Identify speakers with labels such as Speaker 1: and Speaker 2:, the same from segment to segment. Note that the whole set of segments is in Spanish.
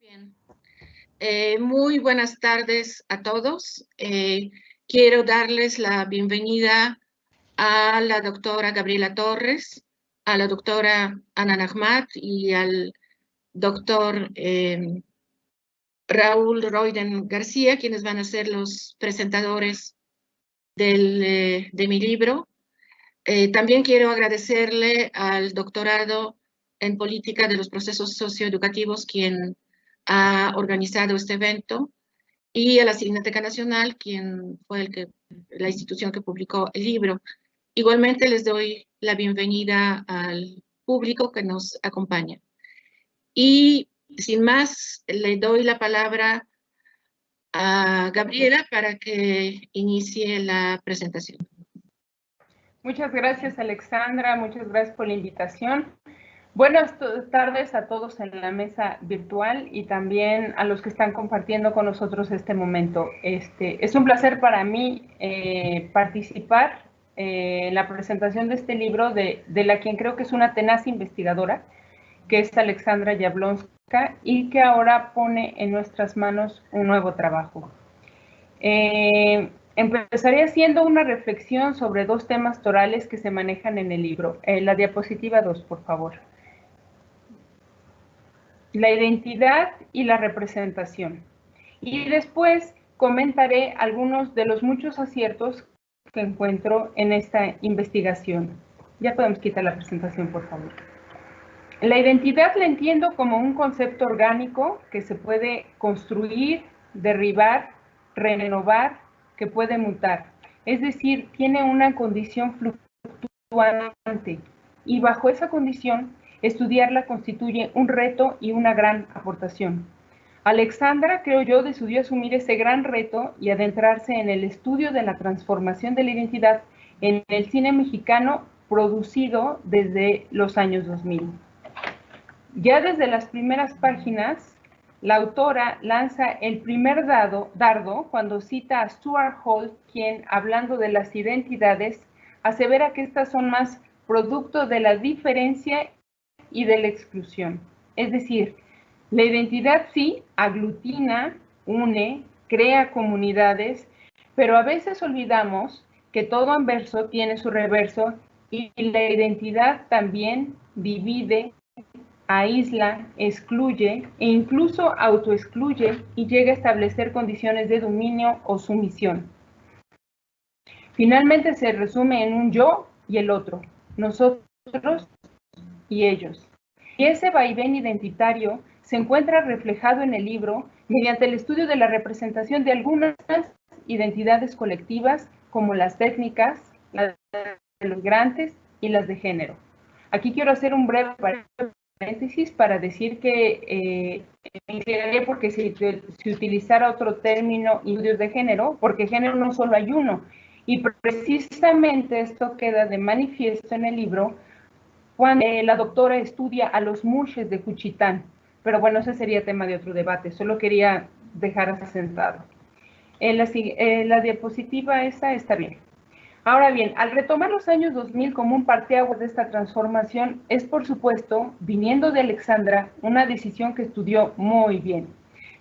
Speaker 1: Bien. Muy buenas tardes a todos. Quiero darles la bienvenida a la doctora Gabriela Torres, a la doctora Ana Ahmad y al doctor Raúl Roiden García, quienes van a ser los presentadores de mi libro. También quiero agradecerle al doctorado en política de los procesos socioeducativos, quien ha organizado este evento, y a la Cineteca Nacional, quien fue la institución que publicó el libro. Igualmente les doy la bienvenida al público que nos acompaña. Y sin más, le doy la palabra a Gabriela para que inicie la presentación.
Speaker 2: Muchas gracias, Alexandra. Muchas gracias por la invitación. Buenas tardes a todos en la mesa virtual y también a los que están compartiendo con nosotros este momento. Es un placer para mí participar en la presentación de este libro de la quien creo que es una tenaz investigadora, que es Alexandra Yablonska, y que ahora pone en nuestras manos un nuevo trabajo. Empezaría haciendo una reflexión sobre dos temas torales que se manejan en el libro. La diapositiva 2, por favor. La identidad y la representación. Y después comentaré algunos de los muchos aciertos que encuentro en esta investigación. Ya podemos quitar la presentación, por favor. La identidad la entiendo como un concepto orgánico que se puede construir, derribar, renovar, que puede mutar. Es decir, tiene una condición fluctuante y bajo esa condición, estudiarla constituye un reto y una gran aportación. Alexandra, creo yo, decidió asumir ese gran reto y adentrarse en el estudio de la transformación de la identidad en el cine mexicano producido desde los años 2000. Ya desde las primeras páginas, la autora lanza el primer dardo cuando cita a Stuart Hall, quien, hablando de las identidades, asevera que estas son más producto de la diferencia y de la exclusión. Es decir, la identidad sí aglutina, une, crea comunidades, pero a veces olvidamos que todo anverso tiene su reverso y la identidad también divide, aísla, excluye e incluso autoexcluye y llega a establecer condiciones de dominio o sumisión. Finalmente se resume en un yo y el otro, nosotros y ellos. Y ese vaivén identitario se encuentra reflejado en el libro mediante el estudio de la representación de algunas identidades colectivas, como las étnicas, las de los migrantes y las de género. Aquí quiero hacer un breve paréntesis para decir que me inclinaría porque si utilizara otro término, estudios de género, porque género no solo hay uno, y precisamente esto queda de manifiesto en el libro cuando la doctora estudia a los mushes de Juchitán, pero bueno, ese sería tema de otro debate, solo quería dejar asentado. La diapositiva esa está bien. Ahora bien, al retomar los años 2000 como un parteaguas de esta transformación, es por supuesto, viniendo de Alexandra, una decisión que estudió muy bien.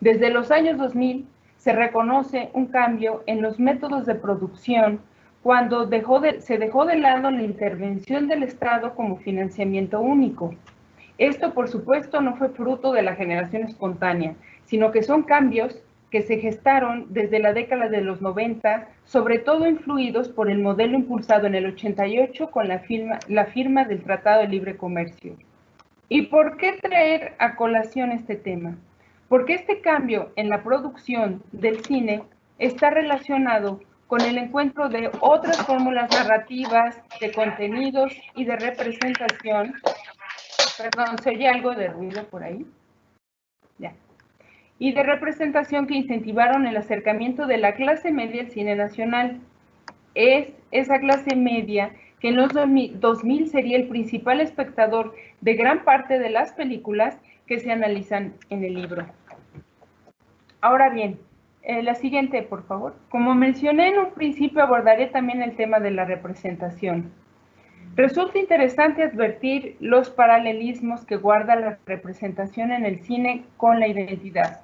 Speaker 2: Desde los años 2000 se reconoce un cambio en los métodos de producción cuando se dejó de lado la intervención del Estado como financiamiento único. Esto, por supuesto, no fue fruto de la generación espontánea, sino que son cambios que se gestaron desde la década de los 90, sobre todo influidos por el modelo impulsado en el 88 con la firma del Tratado de Libre Comercio. ¿Y por qué traer a colación este tema? Porque este cambio en la producción del cine está relacionado con el encuentro de otras fórmulas narrativas, de contenidos y de representación. Perdón, ¿se oye algo de ruido por ahí? Ya. Y de representación que incentivaron el acercamiento de la clase media al cine nacional. Es esa clase media que en los 2000 sería el principal espectador de gran parte de las películas que se analizan en el libro. Ahora bien, la siguiente, por favor. Como mencioné en un principio, abordaré también el tema de la representación. Resulta interesante advertir los paralelismos que guarda la representación en el cine con la identidad,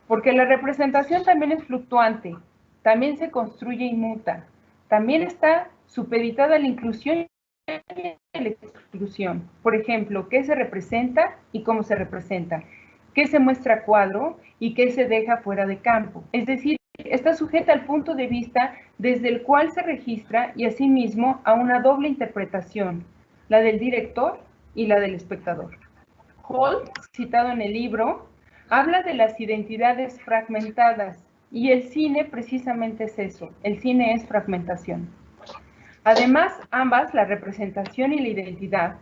Speaker 2: porque la representación también es fluctuante, también se construye y muta, también está supeditada a la inclusión y la exclusión. Por ejemplo, qué se representa y cómo se representa, qué se muestra a cuadro y qué se deja fuera de campo. Es decir, está sujeta al punto de vista desde el cual se registra y asimismo a una doble interpretación, la del director y la del espectador. Holt, citado en el libro, habla de las identidades fragmentadas y el cine precisamente es eso, el cine es fragmentación. Además, ambas, la representación y la identidad,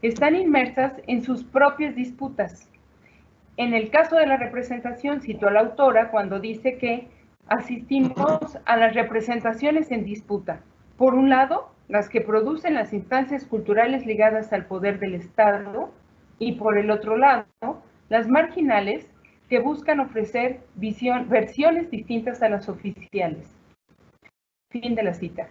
Speaker 2: están inmersas en sus propias disputas. En el caso de la representación, cito a la autora cuando dice que asistimos a las representaciones en disputa. Por un lado, las que producen las instancias culturales ligadas al poder del Estado, y por el otro lado, las marginales que buscan ofrecer versiones distintas a las oficiales. Fin de la cita.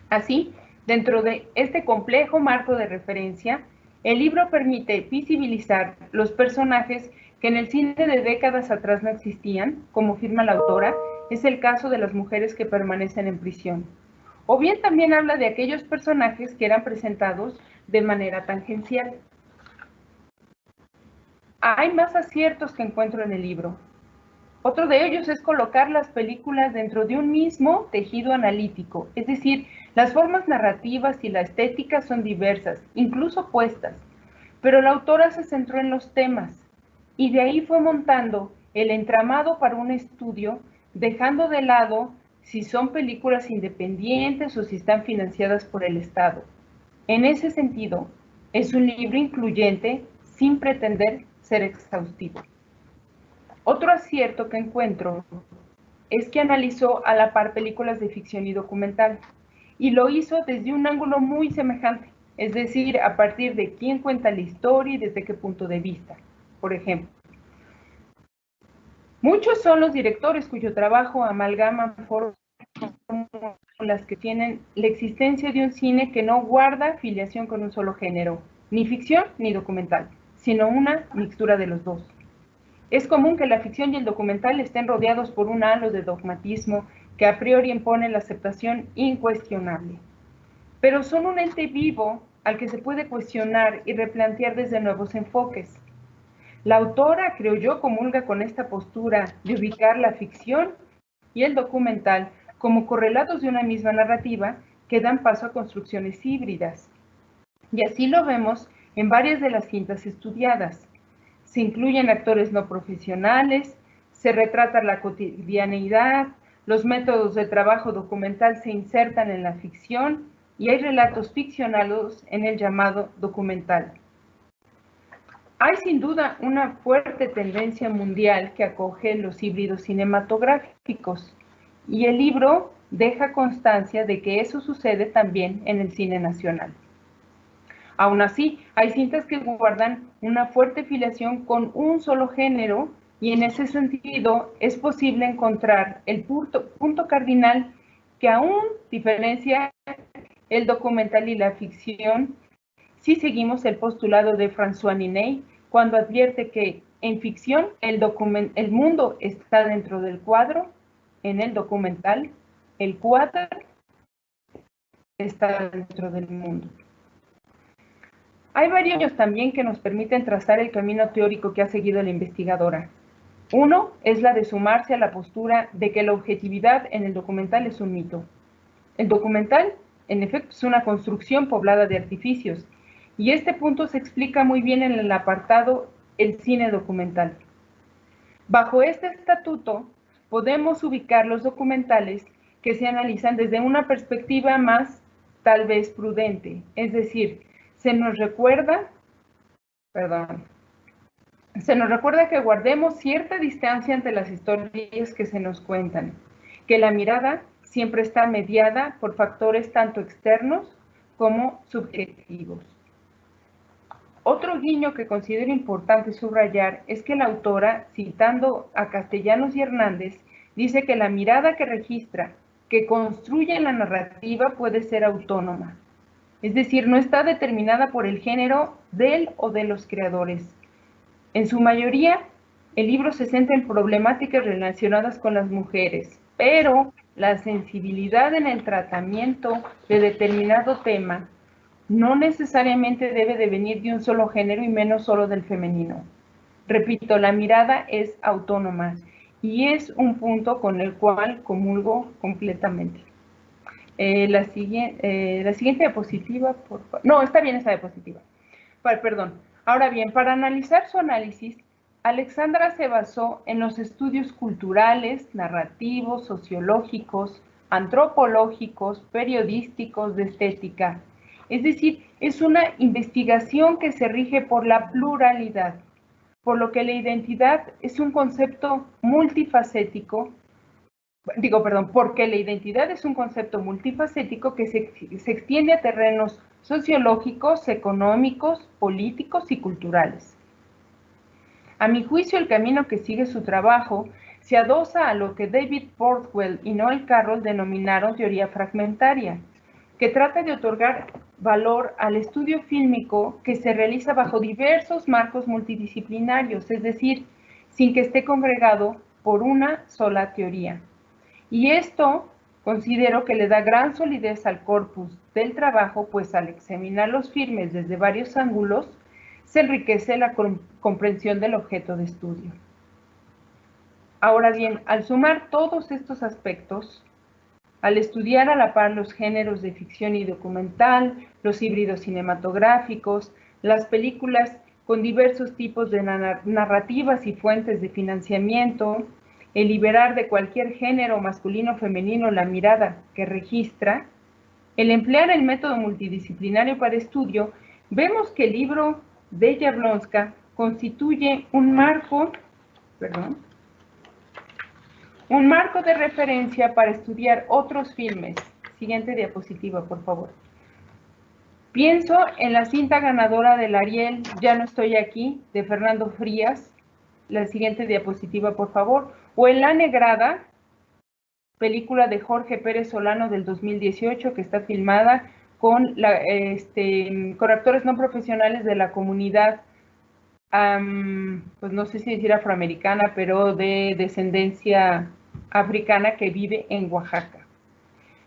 Speaker 2: Así, dentro de este complejo marco de referencia, el libro permite visibilizar los personajes que en el cine de décadas atrás no existían, como afirma la autora, es el caso de las mujeres que permanecen en prisión. O bien también habla de aquellos personajes que eran presentados de manera tangencial. Hay más aciertos que encuentro en el libro. Otro de ellos es colocar las películas dentro de un mismo tejido analítico, es decir, las formas narrativas y la estética son diversas, incluso opuestas, pero la autora se centró en los temas y de ahí fue montando el entramado para un estudio, dejando de lado si son películas independientes o si están financiadas por el Estado. En ese sentido, es un libro incluyente sin pretender ser exhaustivo. Otro acierto que encuentro es que analizó a la par películas de ficción y documental, y lo hizo desde un ángulo muy semejante, es decir, a partir de quién cuenta la historia y desde qué punto de vista. Por ejemplo, muchos son los directores cuyo trabajo amalgaman fórmulas que tienen la existencia de un cine que no guarda filiación con un solo género, ni ficción ni documental, sino una mixtura de los dos. Es común que la ficción y el documental estén rodeados por un halo de dogmatismo que a priori impone la aceptación incuestionable. Pero son un ente vivo al que se puede cuestionar y replantear desde nuevos enfoques. La autora, creo yo, comulga con esta postura de ubicar la ficción y el documental como correlatos de una misma narrativa que dan paso a construcciones híbridas. Y así lo vemos en varias de las cintas estudiadas. Se incluyen actores no profesionales, se retrata la cotidianeidad, los métodos de trabajo documental se insertan en la ficción y hay relatos ficcionados en el llamado documental. Hay sin duda una fuerte tendencia mundial que acoge los híbridos cinematográficos y el libro deja constancia de que eso sucede también en el cine nacional. Aún así, hay cintas que guardan una fuerte filiación con un solo género y en ese sentido es posible encontrar el punto cardinal que aún diferencia el documental y la ficción si seguimos el postulado de François Ninet cuando advierte que en ficción el mundo está dentro del cuadro, en el documental el cuadro está dentro del mundo. Hay varios también que nos permiten trazar el camino teórico que ha seguido la investigadora. Uno es la de sumarse a la postura de que la objetividad en el documental es un mito. El documental, en efecto, es una construcción poblada de artificios, y este punto se explica muy bien en el apartado El cine documental. Bajo este estatuto, podemos ubicar los documentales que se analizan desde una perspectiva más, tal vez, prudente, es decir, se nos recuerda que guardemos cierta distancia ante las historias que se nos cuentan, que la mirada siempre está mediada por factores tanto externos como subjetivos. Otro guiño que considero importante subrayar es que la autora, citando a Castellanos y Hernández, dice que la mirada que registra, que construye la narrativa puede ser autónoma. es decir, no está determinada por el género del o de los creadores. En su mayoría, el libro se centra en problemáticas relacionadas con las mujeres, pero la sensibilidad en el tratamiento de determinado tema no necesariamente debe de venir de un solo género y menos solo del femenino. Repito, la mirada es autónoma y es un punto con el cual comulgo completamente. La siguiente diapositiva, por favor. No, está bien esa diapositiva. Perdón. Ahora bien, para analizar su análisis, Alexandra se basó en los estudios culturales, narrativos, sociológicos, antropológicos, periodísticos, de estética. Es decir, es una investigación que se rige por la pluralidad, por lo que la identidad es un concepto multifacético. Porque la identidad es un concepto multifacético que se extiende a terrenos sociológicos, económicos, políticos y culturales. A mi juicio, el camino que sigue su trabajo se adosa a lo que David Portwell y Noel Carroll denominaron teoría fragmentaria, que trata de otorgar valor al estudio fílmico que se realiza bajo diversos marcos multidisciplinarios, es decir, sin que esté congregado por una sola teoría. Y esto considero que le da gran solidez al corpus del trabajo, pues al examinar los filmes desde varios ángulos, se enriquece la comprensión del objeto de estudio. Ahora bien, al sumar todos estos aspectos, al estudiar a la par los géneros de ficción y documental, los híbridos cinematográficos, las películas con diversos tipos de narrativas y fuentes de financiamiento, el liberar de cualquier género masculino o femenino la mirada que registra, el emplear el método multidisciplinario para estudio, vemos que el libro de Jablonska constituye un marco de referencia para estudiar otros filmes. Siguiente diapositiva, por favor. Pienso en la cinta ganadora del Ariel, Ya no estoy aquí, de Fernando Frías. La siguiente diapositiva, por favor. O en La Negrada, película de Jorge Pérez Solano del 2018, que está filmada con actores no profesionales de la comunidad, pues no sé si decir afroamericana, pero de descendencia africana que vive en Oaxaca.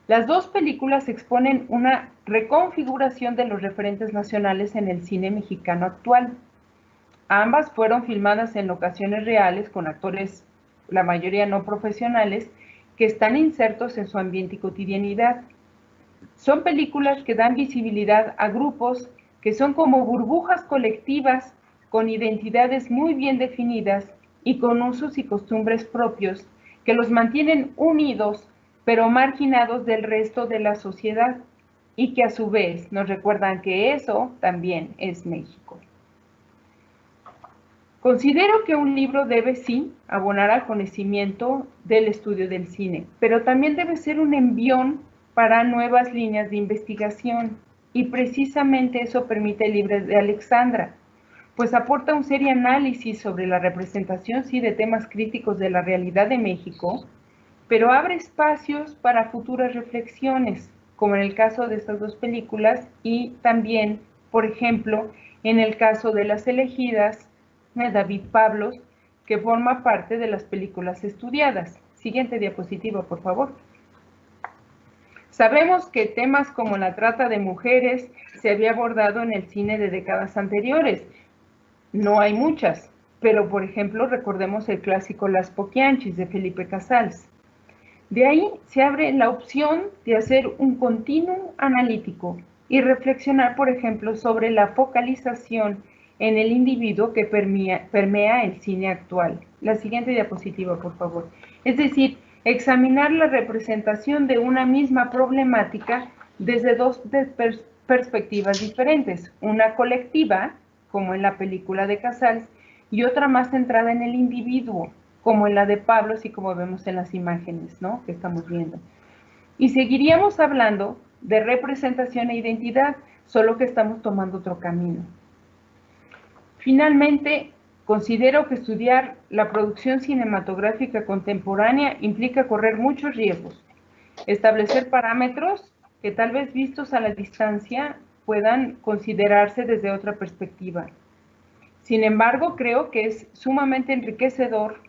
Speaker 2: Las dos películas exponen una reconfiguración de los referentes nacionales en el cine mexicano actual. Ambas fueron filmadas en locaciones reales con actores, la mayoría no profesionales, que están insertos en su ambiente y cotidianidad. Son películas que dan visibilidad a grupos que son como burbujas colectivas con identidades muy bien definidas y con usos y costumbres propios que los mantienen unidos pero marginados del resto de la sociedad y que a su vez nos recuerdan que eso también es México. Considero que un libro debe, sí, abonar al conocimiento del estudio del cine, pero también debe ser un envión para nuevas líneas de investigación, y precisamente eso permite el libro de Alexandra, pues aporta un serio análisis sobre la representación, sí, de temas críticos de la realidad de México, pero abre espacios para futuras reflexiones, como en el caso de estas dos películas, y también, por ejemplo, en el caso de Las Elegidas, de David Pablos, que forma parte de las películas estudiadas. Siguiente diapositiva, por favor. Sabemos que temas como la trata de mujeres se había abordado en el cine de décadas anteriores. No hay muchas, pero por ejemplo recordemos el clásico Las Poquianchis de Felipe Casals. De ahí se abre la opción de hacer un continuum analítico y reflexionar, por ejemplo, sobre la focalización en el individuo que permea el cine actual. La siguiente diapositiva, por favor. Es decir, examinar la representación de una misma problemática desde dos perspectivas diferentes. Una colectiva, como en la película de Casals, y otra más centrada en el individuo, como en la de Pablos y como vemos en las imágenes, ¿no?, que estamos viendo. Y seguiríamos hablando de representación e identidad, solo que estamos tomando otro camino. Finalmente, considero que estudiar la producción cinematográfica contemporánea implica correr muchos riesgos, establecer parámetros que tal vez vistos a la distancia puedan considerarse desde otra perspectiva. Sin embargo, creo que es sumamente enriquecedor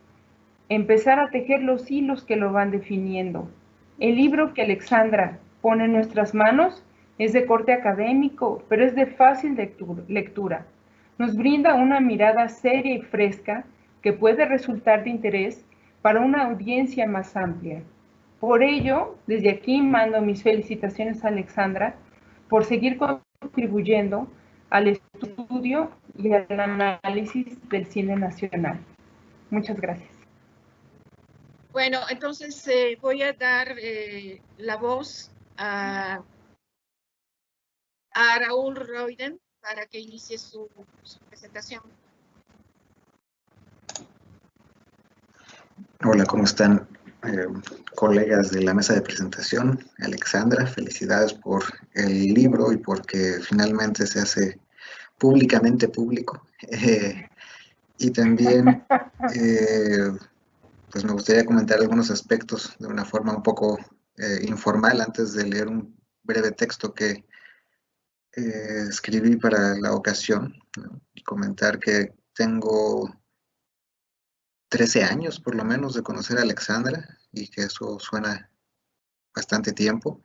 Speaker 2: empezar a tejer los hilos que lo van definiendo. El libro que Alexandra pone en nuestras manos es de corte académico, pero es de fácil lectura. Nos brinda una mirada seria y fresca que puede resultar de interés para una audiencia más amplia. Por ello, desde aquí mando mis felicitaciones a Alexandra por seguir contribuyendo al estudio y al análisis del cine nacional. Muchas gracias.
Speaker 1: Bueno, entonces voy a dar la voz a Raúl Roiden para que inicie su presentación.
Speaker 3: Hola, ¿cómo están? Colegas de la mesa de presentación. Alexandra, felicidades por el libro y porque finalmente se hace públicamente público. Y también pues me gustaría comentar algunos aspectos de una forma un poco informal antes de leer un breve texto que escribí para la ocasión, ¿no? Y comentar que tengo 13 años por lo menos de conocer a Alexandra y que eso suena bastante tiempo,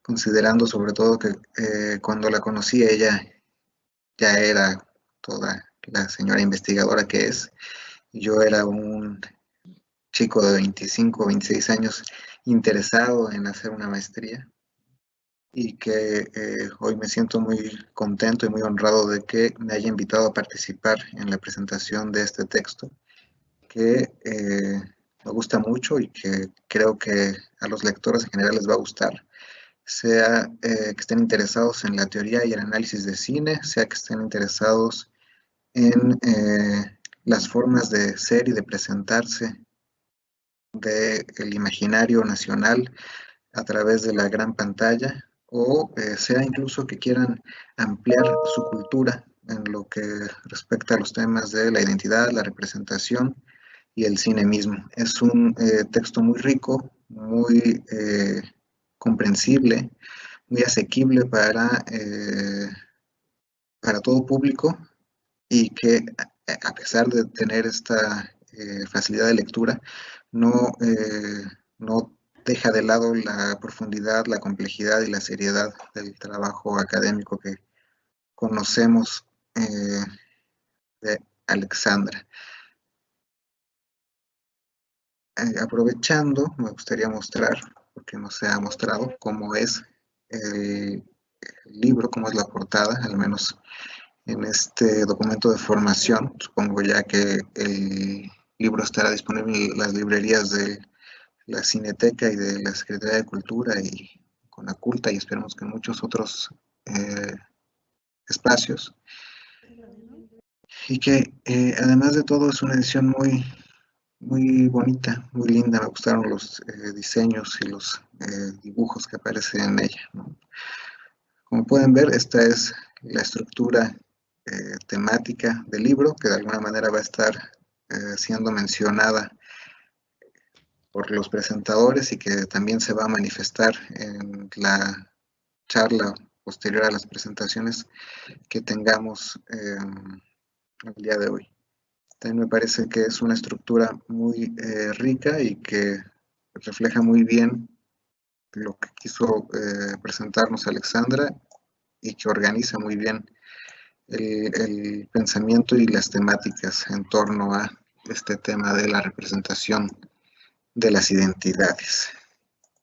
Speaker 3: considerando sobre todo que cuando la conocí ella ya era toda la señora investigadora que es. Yo era un chico de 25 o 26 años interesado en hacer una maestría y que hoy me siento muy contento y muy honrado de que me haya invitado a participar en la presentación de este texto que me gusta mucho y que creo que a los lectores en general les va a gustar, sea que estén interesados en la teoría y el análisis de cine, sea que estén interesados en las formas de ser y de presentarse del imaginario nacional a través de la gran pantalla, o sea incluso que quieran ampliar su cultura en lo que respecta a los temas de la identidad, la representación y el cine mismo. Es un texto muy rico, muy comprensible, muy asequible para todo público y que a pesar de tener esta facilidad de lectura, no deja de lado la profundidad, la complejidad y la seriedad del trabajo académico que conocemos de Alexandra. Aprovechando, me gustaría mostrar, porque no se ha mostrado, cómo es el libro, cómo es la portada, al menos en este documento de formación. Supongo ya que el libro estará disponible en las librerías de la Cineteca y de la Secretaría de Cultura y Conaculta, y esperemos que en muchos otros espacios. Y que además de todo es una edición muy bonita, muy linda. Me gustaron los diseños y los dibujos que aparecen en ella, ¿no? Como pueden ver, esta es la estructura temática del libro, que de alguna manera va a estar siendo mencionada por los presentadores y que también se va a manifestar en la charla posterior a las presentaciones que tengamos el día de hoy. También me parece que es una estructura muy rica y que refleja muy bien lo que quiso presentarnos Alexandra y que organiza muy bien el pensamiento y las temáticas en torno a este tema de la representación de las identidades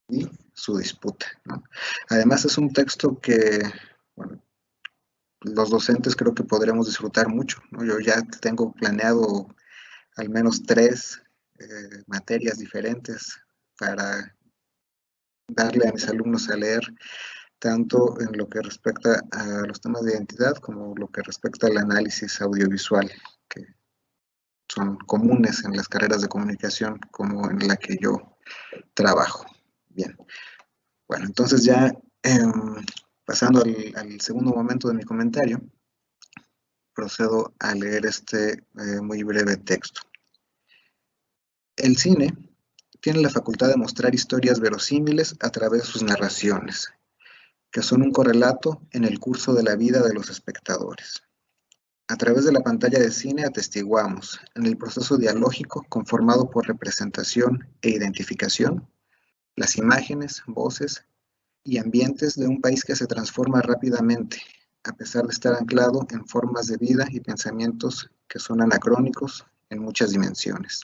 Speaker 3: y su disputa, ¿no? Además es un texto que, bueno, los docentes creo que podremos disfrutar mucho, ¿no? Yo ya tengo planeado al menos 3 materias diferentes para darle a mis alumnos a leer, tanto en lo que respecta a los temas de identidad como lo que respecta al análisis audiovisual, que son comunes en las carreras de comunicación como en la que yo trabajo. Bien, bueno, entonces ya pasando al segundo momento de mi comentario, procedo a leer este muy breve texto. El cine tiene la facultad de mostrar historias verosímiles a través de sus narraciones, que son un correlato en el curso de la vida de los espectadores. A través de la pantalla de cine atestiguamos, en el proceso dialógico conformado por representación e identificación, las imágenes, voces y ambientes de un país que se transforma rápidamente, a pesar de estar anclado en formas de vida y pensamientos que son anacrónicos en muchas dimensiones.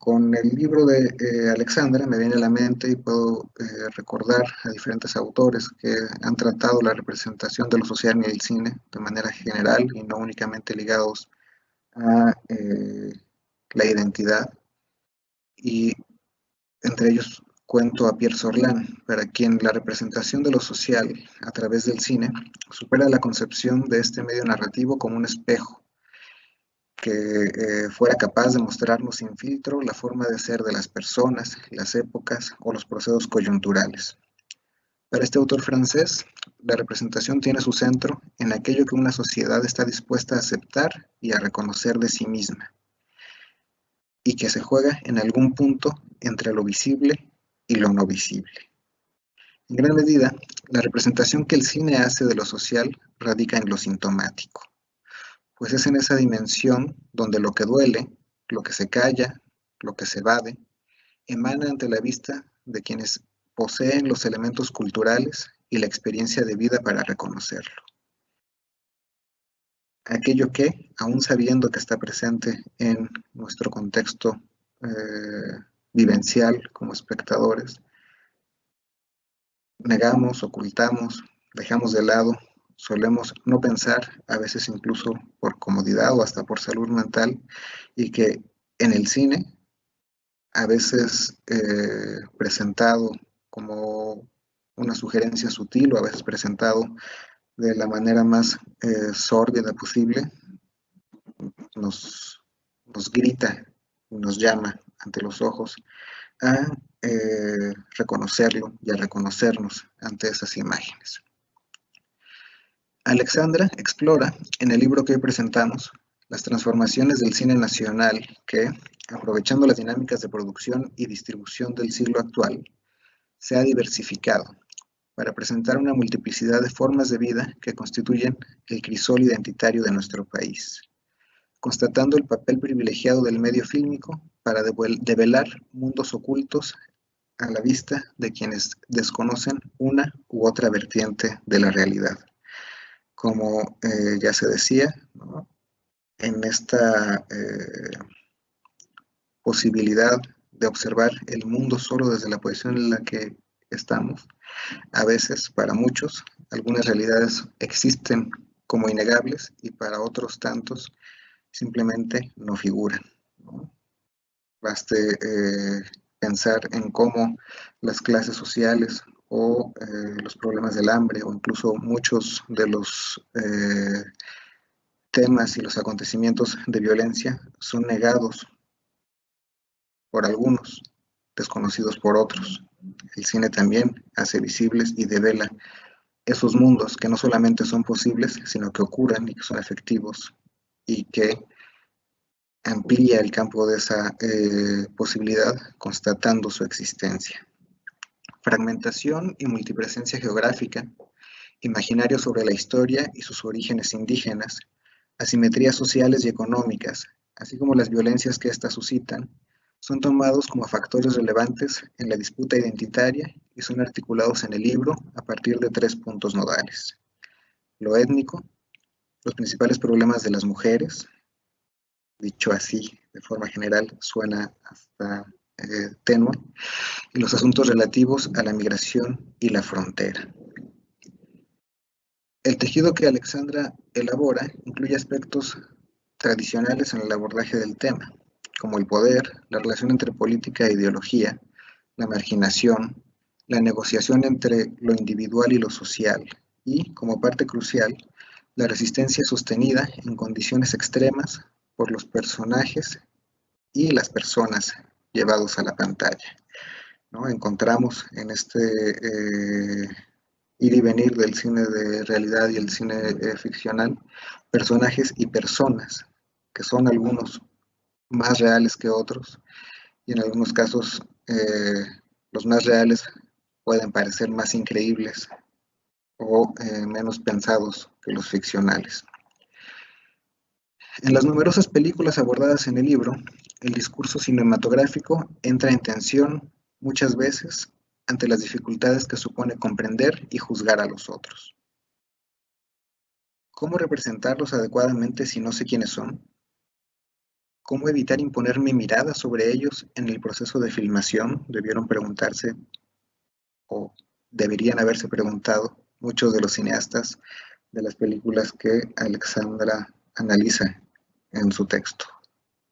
Speaker 3: Con el libro de Alexandra me viene a la mente y puedo recordar a diferentes autores que han tratado la representación de lo social en el cine de manera general y no únicamente ligados a la identidad. Y entre ellos cuento a Pierre Sorlán, para quien la representación de lo social a través del cine supera la concepción de este medio narrativo como un espejo que fuera capaz de mostrarnos sin filtro la forma de ser de las personas, las épocas o los procesos coyunturales. Para este autor francés, la representación tiene su centro en aquello que una sociedad está dispuesta a aceptar y a reconocer de sí misma, y que se juega en algún punto entre lo visible y lo no visible. En gran medida, la representación que el cine hace de lo social radica en lo sintomático, pues es en esa dimensión donde lo que duele, lo que se calla, lo que se evade, emana ante la vista de quienes poseen los elementos culturales y la experiencia de vida para reconocerlo. Aquello que, aún sabiendo que está presente en nuestro contexto vivencial como espectadores, negamos, ocultamos, dejamos de lado, solemos no pensar, a veces incluso por comodidad o hasta por salud mental, y que en el cine, a veces presentado como una sugerencia sutil o a veces presentado de la manera más sórdida posible, nos grita y nos llama ante los ojos a reconocerlo y a reconocernos ante esas imágenes. Alexandra explora, en el libro que hoy presentamos, las transformaciones del cine nacional que, aprovechando las dinámicas de producción y distribución del siglo actual, se ha diversificado para presentar una multiplicidad de formas de vida que constituyen el crisol identitario de nuestro país, constatando el papel privilegiado del medio fílmico para develar mundos ocultos a la vista de quienes desconocen una u otra vertiente de la realidad. Como ya se decía, ¿no?, en esta posibilidad de observar el mundo solo desde la posición en la que estamos, a veces, para muchos, algunas realidades existen como innegables y para otros tantos simplemente no figuran, ¿no? Baste pensar en cómo las clases sociales o los problemas del hambre o incluso muchos de los temas y los acontecimientos de violencia son negados por algunos, desconocidos por otros. El cine también hace visibles y devela esos mundos que no solamente son posibles, sino que ocurren y que son efectivos y que amplía el campo de esa posibilidad constatando su existencia. Fragmentación y multipresencia geográfica, imaginario sobre la historia y sus orígenes indígenas, asimetrías sociales y económicas, así como las violencias que éstas suscitan, son tomados como factores relevantes en la disputa identitaria y son articulados en el libro a partir de 3 puntos nodales: lo étnico, los principales problemas de las mujeres, dicho así de forma general suena hasta tenue, y los asuntos relativos a la migración y la frontera. El tejido que Alexandra elabora incluye aspectos tradicionales en el abordaje del tema, como el poder, la relación entre política e ideología, la marginación, la negociación entre lo individual y lo social, y, como parte crucial, la resistencia sostenida en condiciones extremas por los personajes y las personas llevados a la pantalla, ¿no? Encontramos en este ir y venir del cine de realidad y el cine ficcional personajes y personas que son algunos más reales que otros y en algunos casos los más reales pueden parecer más increíbles o menos pensados que los ficcionales. En las numerosas películas abordadas en el libro, el discurso cinematográfico entra en tensión muchas veces ante las dificultades que supone comprender y juzgar a los otros. ¿Cómo representarlos adecuadamente si no sé quiénes son? ¿Cómo evitar imponer mi mirada sobre ellos en el proceso de filmación? Debieron preguntarse, o deberían haberse preguntado, muchos de los cineastas de las películas que Alexandra analiza en su texto.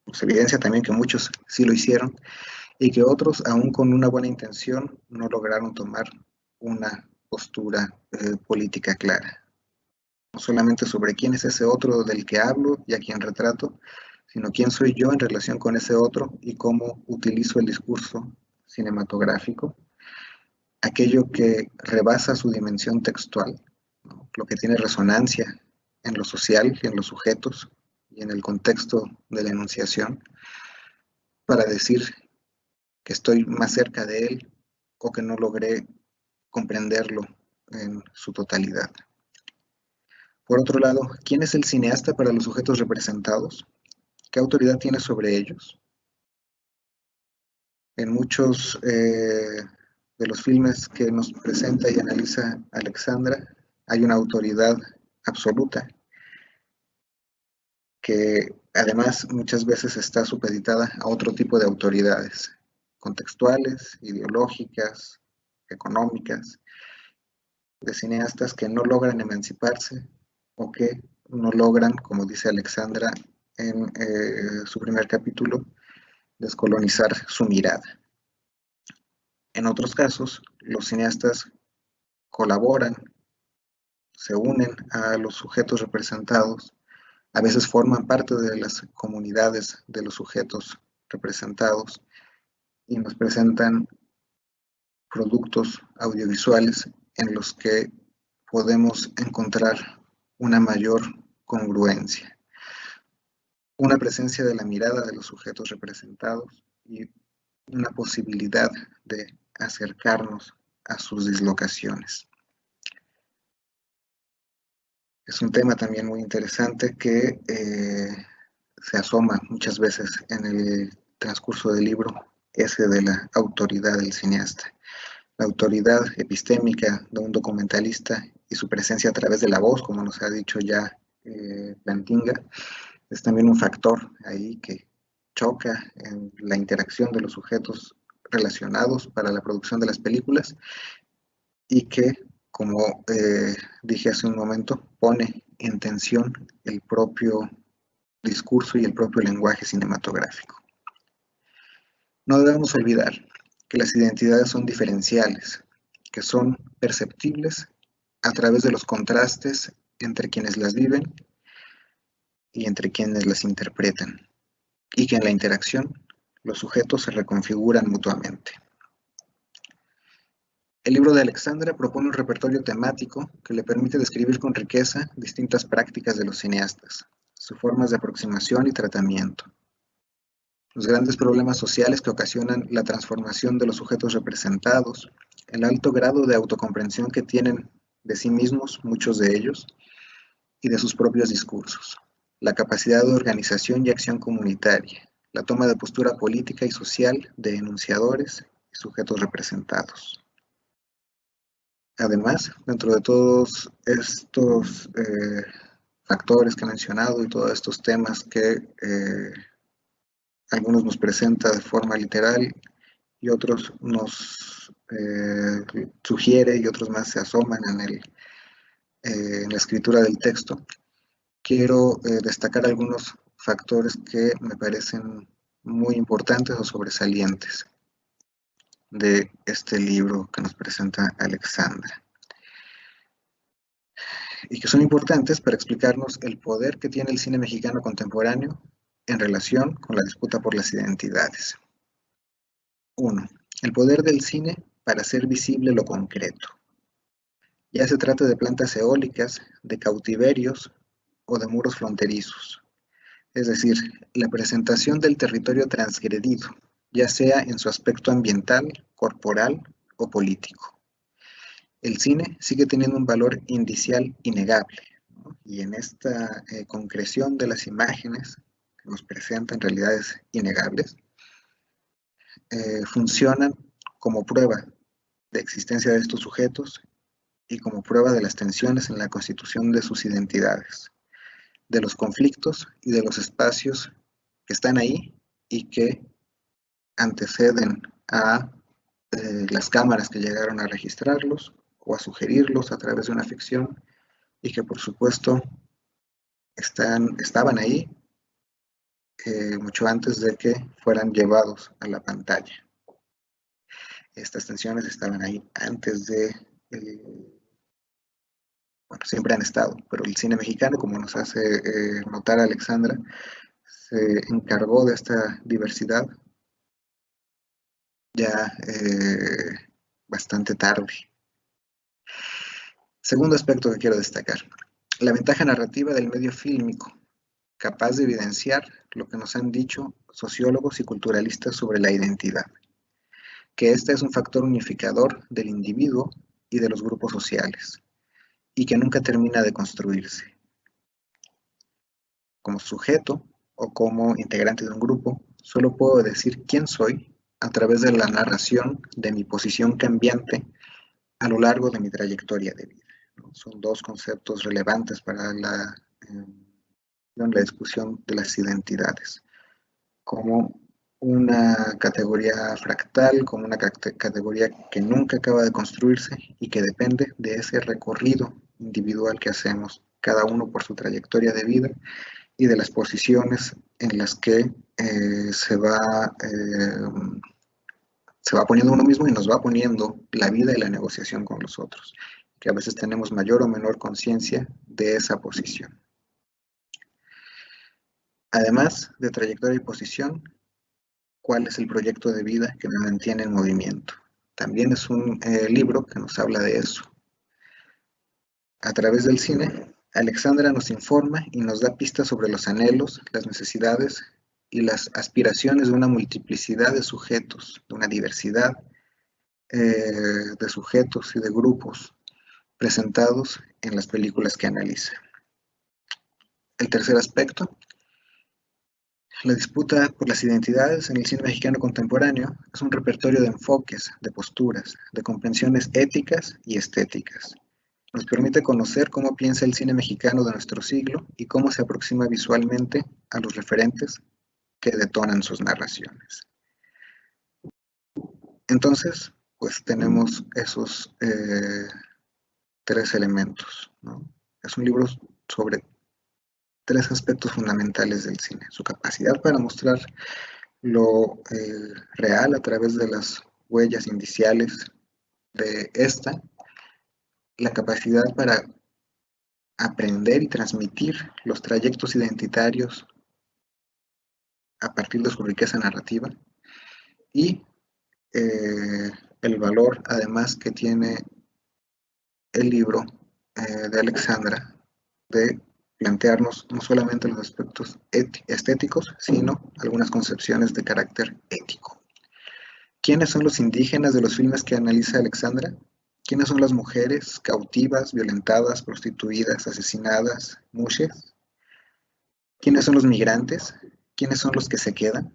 Speaker 3: Pues evidencia también que muchos sí lo hicieron y que otros, aún con una buena intención, no lograron tomar una postura política clara. No solamente sobre quién es ese otro del que hablo y a quien retrato, sino quién soy yo en relación con ese otro y cómo utilizo el discurso cinematográfico, aquello que rebasa su dimensión textual, ¿no? Lo que tiene resonancia en lo social, en los sujetos y en el contexto de la enunciación, para decir que estoy más cerca de él o que no logré comprenderlo en su totalidad. Por otro lado, ¿quién es el cineasta para los sujetos representados? ¿Qué autoridad tiene sobre ellos? En muchos de los filmes que nos presenta y analiza Alexandra, hay una autoridad absoluta que además muchas veces está supeditada a otro tipo de autoridades, contextuales, ideológicas, económicas, de cineastas que no logran emanciparse o que no logran, como dice Alexandra en su primer capítulo, descolonizar su mirada. En otros casos, los cineastas colaboran, se unen a los sujetos representados, a veces forman parte de las comunidades de los sujetos representados y nos presentan productos audiovisuales en los que podemos encontrar una mayor congruencia, una presencia de la mirada de los sujetos representados y una posibilidad de acercarnos a sus dislocaciones. Es un tema también muy interesante que se asoma muchas veces en el transcurso del libro, ese de la autoridad del cineasta. La autoridad epistémica de un documentalista y su presencia a través de la voz, como nos ha dicho ya Plantinga, es también un factor ahí que choca en la interacción de los sujetos relacionados para la producción de las películas y que, como dije hace un momento, pone en tensión el propio discurso y el propio lenguaje cinematográfico. No debemos olvidar que las identidades son diferenciales, que son perceptibles a través de los contrastes entre quienes las viven y entre quienes las interpretan, y que en la interacción los sujetos se reconfiguran mutuamente. El libro de Alexandra propone un repertorio temático que le permite describir con riqueza distintas prácticas de los cineastas, sus formas de aproximación y tratamiento, los grandes problemas sociales que ocasionan la transformación de los sujetos representados, el alto grado de autocomprensión que tienen de sí mismos muchos de ellos y de sus propios discursos, la capacidad de organización y acción comunitaria, la toma de postura política y social de enunciadores y sujetos representados. Además, dentro de todos estos factores que he mencionado y todos estos temas que algunos nos presenta de forma literal y otros nos sugiere y otros más se asoman en la escritura del texto, quiero destacar algunos factores que me parecen muy importantes o sobresalientes de este libro que nos presenta Alexandra y que son importantes para explicarnos el poder que tiene el cine mexicano contemporáneo en relación con la disputa por las identidades. 1. El poder del cine para hacer visible lo concreto. Ya se trata de plantas eólicas, de cautiverios o de muros fronterizos, es decir, la presentación del territorio transgredido, ya sea en su aspecto ambiental, corporal o político. el cine sigue teniendo un valor indicial innegable, ¿no? Y en esta concreción de las imágenes que nos presentan realidades innegables, funcionan como prueba de existencia de estos sujetos y como prueba de las tensiones en la constitución de sus identidades, de los conflictos y de los espacios que están ahí y que anteceden a las cámaras que llegaron a registrarlos o a sugerirlos a través de una ficción y que por supuesto estaban ahí mucho antes de que fueran llevados a la pantalla. Estas tensiones estaban ahí antes de, bueno, siempre han estado, pero el cine mexicano, como nos hace notar Alexandra, se encargó de esta diversidad ya bastante tarde. Segundo aspecto que quiero destacar, la ventaja narrativa del medio fílmico, capaz de evidenciar lo que nos han dicho sociólogos y culturalistas sobre la identidad, que este es un factor unificador del individuo y de los grupos sociales, y que nunca termina de construirse. Como sujeto o como integrante de un grupo, solo puedo decir quién soy a través de la narración de mi posición cambiante a lo largo de mi trayectoria de vida. Son dos conceptos relevantes para la discusión de las identidades, como una categoría fractal, como una categoría que nunca acaba de construirse y que depende de ese recorrido individual que hacemos, cada uno por su trayectoria de vida y de las posiciones en las que se va poniendo uno mismo y nos va poniendo la vida y la negociación con los otros, que a veces tenemos mayor o menor conciencia de esa posición. Además de trayectoria y posición, ¿cuál es el proyecto de vida que me mantiene en movimiento? También es un libro que nos habla de eso. A través del cine, Alexandra nos informa y nos da pistas sobre los anhelos, las necesidades y las aspiraciones de una multiplicidad de sujetos, de una diversidad de sujetos y de grupos presentados en las películas que analiza. El tercer aspecto, la disputa por las identidades en el cine mexicano contemporáneo es un repertorio de enfoques, de posturas, de comprensiones éticas y estéticas. Nos permite conocer cómo piensa el cine mexicano de nuestro siglo y cómo se aproxima visualmente a los referentes que detonan sus narraciones. Entonces, pues tenemos esos tres elementos, ¿no? Es un libro sobre tres aspectos fundamentales del cine: su capacidad para mostrar lo real a través de las huellas indiciales de esta, la capacidad para aprender y transmitir los trayectos identitarios a partir de su riqueza narrativa, y el valor además que tiene el libro de Alexandra de plantearnos no solamente los aspectos estéticos, sino algunas concepciones de carácter ético. ¿Quiénes son los indígenas de los filmes que analiza Alexandra? ¿Quiénes son las mujeres cautivas, violentadas, prostituidas, asesinadas, mushes? ¿Quiénes son los migrantes? ¿Quiénes son los que se quedan?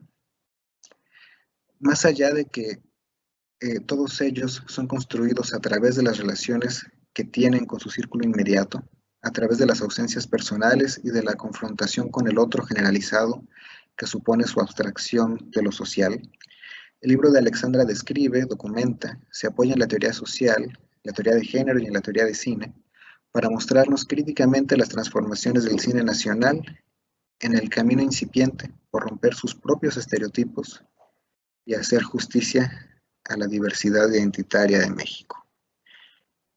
Speaker 3: Más allá de que todos ellos son construidos a través de las relaciones que tienen con su círculo inmediato, a través de las ausencias personales y de la confrontación con el otro generalizado que supone su abstracción de lo social, el libro de Alexandra describe, documenta, se apoya en la teoría social, la teoría de género y en la teoría de cine, para mostrarnos críticamente las transformaciones del cine nacional en el camino incipiente por romper sus propios estereotipos y hacer justicia a la diversidad identitaria de México.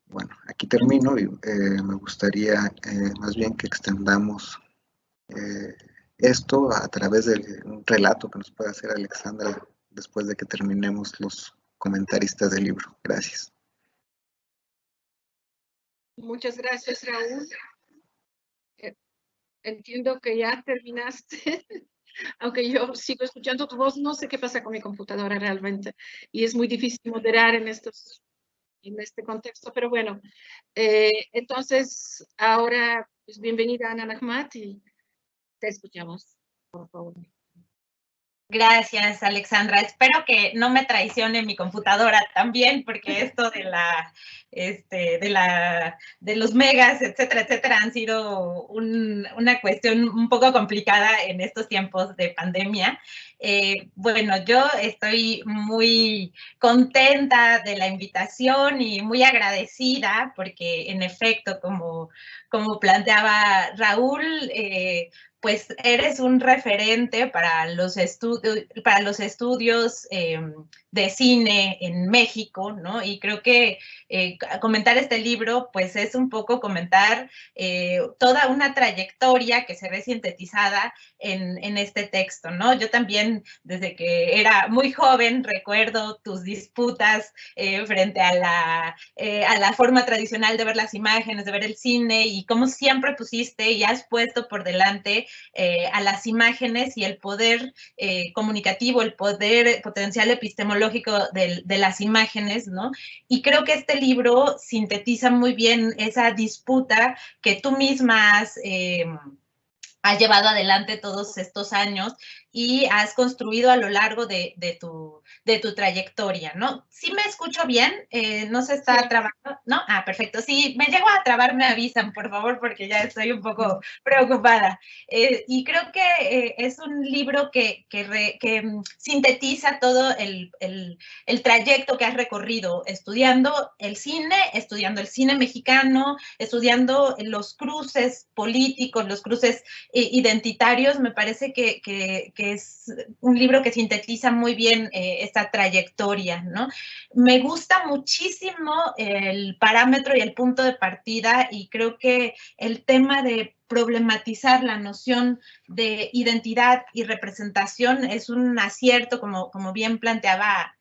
Speaker 3: Bueno, aquí termino y me gustaría más bien que extendamos esto a través de un relato que nos pueda hacer Alexandra después de que terminemos los comentaristas del libro. Gracias.
Speaker 1: Muchas gracias, Raúl. Entiendo que ya terminaste, aunque yo sigo escuchando tu voz, no sé qué pasa con mi computadora realmente, y es muy difícil moderar en estos en este contexto, pero bueno, entonces ahora, pues bienvenida Ana Ahmad y te escuchamos, por favor.
Speaker 4: Gracias, Alexandra. Espero que no me traicione mi computadora también, porque esto de los megas, etcétera, han sido una cuestión un poco complicada en estos tiempos de pandemia. Bueno, yo estoy muy contenta de la invitación y muy agradecida, porque en efecto, como planteaba Raúl, pues eres un referente para los estudios de cine en México, ¿no? Y creo que comentar este libro, pues es un poco comentar toda una trayectoria que se ve sintetizada en este texto, ¿no? Yo también, desde que era muy joven, recuerdo tus disputas frente a la forma tradicional de ver las imágenes, de ver el cine, y cómo siempre pusiste y has puesto por delante a las imágenes y el poder comunicativo, el poder potencial epistemológico de las imágenes, ¿no? Y creo que este libro sintetiza muy bien esa disputa que tú misma has llevado adelante todos estos años y has construido a lo largo de tu trayectoria, ¿no? ¿Sí me escucho bien? ¿No se está trabando? ¿No? Ah, perfecto. Si me llego a trabar, me avisan, por favor, porque ya estoy un poco preocupada. Y creo que es un libro que sintetiza todo el trayecto que has recorrido estudiando el cine mexicano, estudiando los cruces políticos, los cruces identitarios. Me parece que es un libro que sintetiza muy bien esta trayectoria, ¿no? Me gusta muchísimo el parámetro y el punto de partida, y creo que el tema de problematizar la noción de identidad y representación es un acierto, como bien planteaba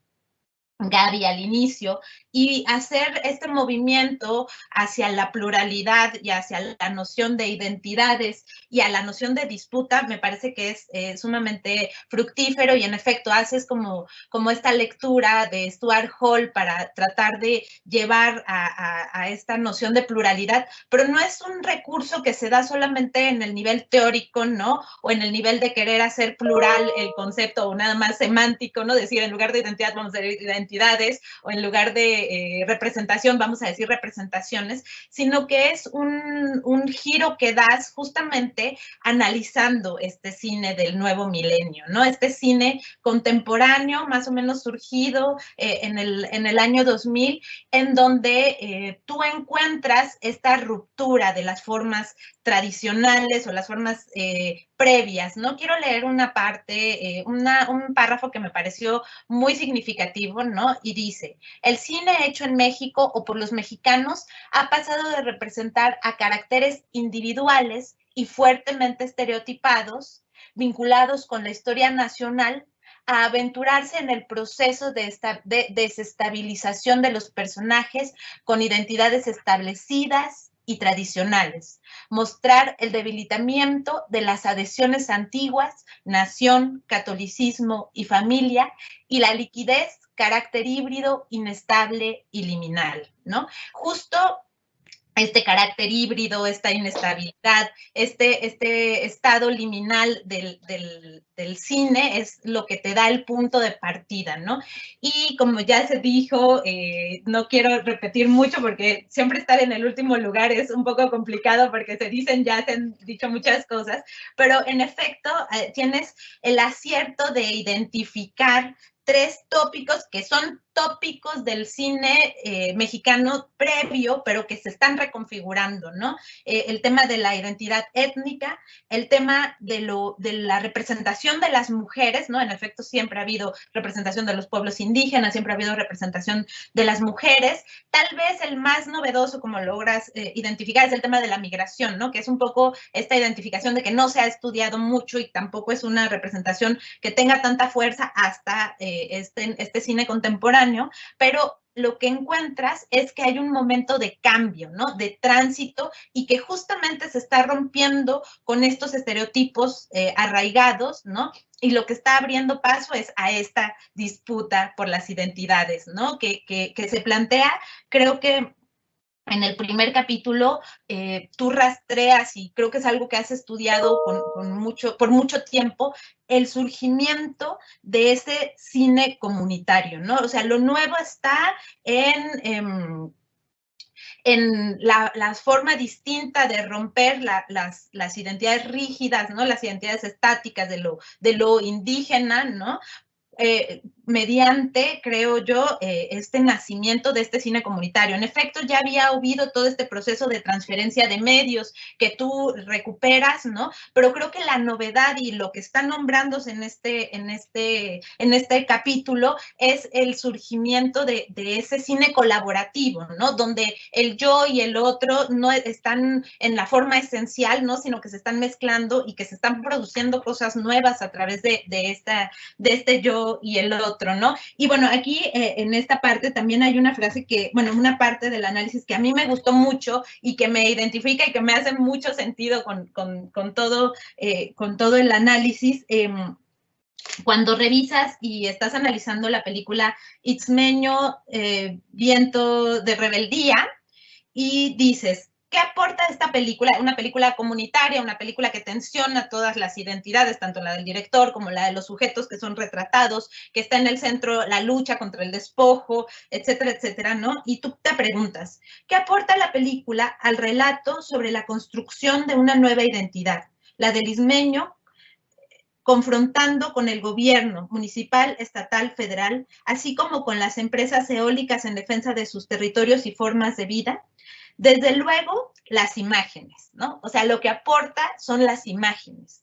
Speaker 4: Gaby al inicio, y hacer este movimiento hacia la pluralidad y hacia la noción de identidades y a la noción de disputa, me parece que es sumamente fructífero, y en efecto haces como esta lectura de Stuart Hall para tratar de llevar a esta noción de pluralidad, pero no es un recurso que se da solamente en el nivel teórico, ¿no? O en el nivel de querer hacer plural el concepto, o nada más semántico, ¿no? Decir, en lugar de identidad vamos a decir identidades, o en lugar de representación vamos a decir representaciones, sino que es un giro que das justamente analizando este cine del nuevo milenio, ¿no? Este cine contemporáneo, más o menos surgido en el año 2000, en donde tú encuentras esta ruptura de las formas tradicionales o las formas previas, ¿no? Quiero leer una parte, un párrafo que me pareció muy significativo, ¿no? Y dice: el cine hecho en México o por los mexicanos ha pasado de representar a caracteres individuales y fuertemente estereotipados, vinculados con la historia nacional, a aventurarse en el proceso de desestabilización de los personajes con identidades establecidas y tradicionales, mostrar el debilitamiento de las adhesiones antiguas, nación, catolicismo y familia, y la liquidez, carácter híbrido, inestable y liminal, ¿no? Justo este carácter híbrido, esta inestabilidad, este estado liminal del cine es lo que te da el punto de partida, ¿no? Y como ya se dijo, no quiero repetir mucho porque siempre estar en el último lugar es un poco complicado porque se han dicho muchas cosas, pero en efecto tienes el acierto de identificar 3 tópicos que son tópicos del cine mexicano previo, pero que se están reconfigurando, ¿no? El tema de la identidad étnica, el tema de la representación de las mujeres, ¿no? En efecto, siempre ha habido representación de los pueblos indígenas, siempre ha habido representación de las mujeres. Tal vez el más novedoso, como logras identificar, es el tema de la migración, ¿no? Que es un poco esta identificación de que no se ha estudiado mucho y tampoco es una representación que tenga tanta fuerza hasta este cine contemporáneo, pero lo que encuentras es que hay un momento de cambio, ¿no? De tránsito, y que justamente se está rompiendo con estos estereotipos arraigados, ¿no? lo que está abriendo paso es a esta disputa por las identidades, ¿no? Que se plantea, creo que en el primer capítulo tú rastreas, y creo que es algo que has estudiado por mucho tiempo, el surgimiento de ese cine comunitario, ¿no? O sea, lo nuevo está en la forma distinta de romper las identidades rígidas, ¿no? Las identidades estáticas de lo indígena, ¿no? Mediante, creo yo, este nacimiento de este cine comunitario. En efecto, ya había habido todo este proceso de transferencia de medios que tú recuperas, ¿no? Pero creo que la novedad y lo que está nombrándose en este capítulo es el surgimiento de ese cine colaborativo, ¿no? Donde el yo y el otro no están en la forma esencial, ¿no? Sino que se están mezclando y que se están produciendo cosas nuevas a través de este yo y el otro, ¿no? Y bueno, aquí en esta parte también hay una frase que, bueno, una parte del análisis que a mí me gustó mucho y que me identifica y que me hace mucho sentido con todo el análisis. Cuando revisas y estás analizando la película Itzmeño, Viento de Rebeldía, y dices, ¿qué aporta esta película? Una película comunitaria, una película que tensiona todas las identidades, tanto la del director como la de los sujetos que son retratados, que está en el centro la lucha contra el despojo, etcétera, etcétera, ¿no? Y tú te preguntas, ¿qué aporta la película al relato sobre la construcción de una nueva identidad? La del ismeño, confrontando con el gobierno municipal, estatal, federal, así como con las empresas eólicas en defensa de sus territorios y formas de vida. Desde luego, las imágenes, ¿no? O sea, lo que aporta son las imágenes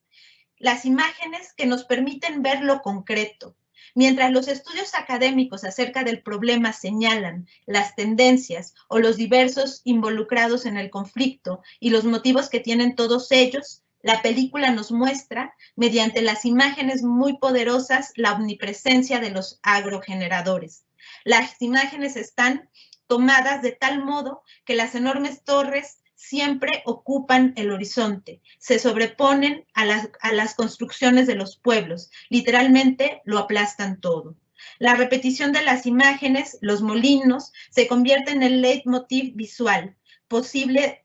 Speaker 4: que nos permiten ver lo concreto. Mientras los estudios académicos acerca del problema señalan las tendencias o los diversos involucrados en el conflicto y los motivos que tienen todos ellos, la película nos muestra, mediante las imágenes muy poderosas, la omnipresencia de los agrogeneradores. Las imágenes están tomadas de tal modo que las enormes torres siempre ocupan el horizonte, se sobreponen a las construcciones de los pueblos, literalmente lo aplastan todo. La repetición de las imágenes, los molinos, se convierte en el leitmotiv visual,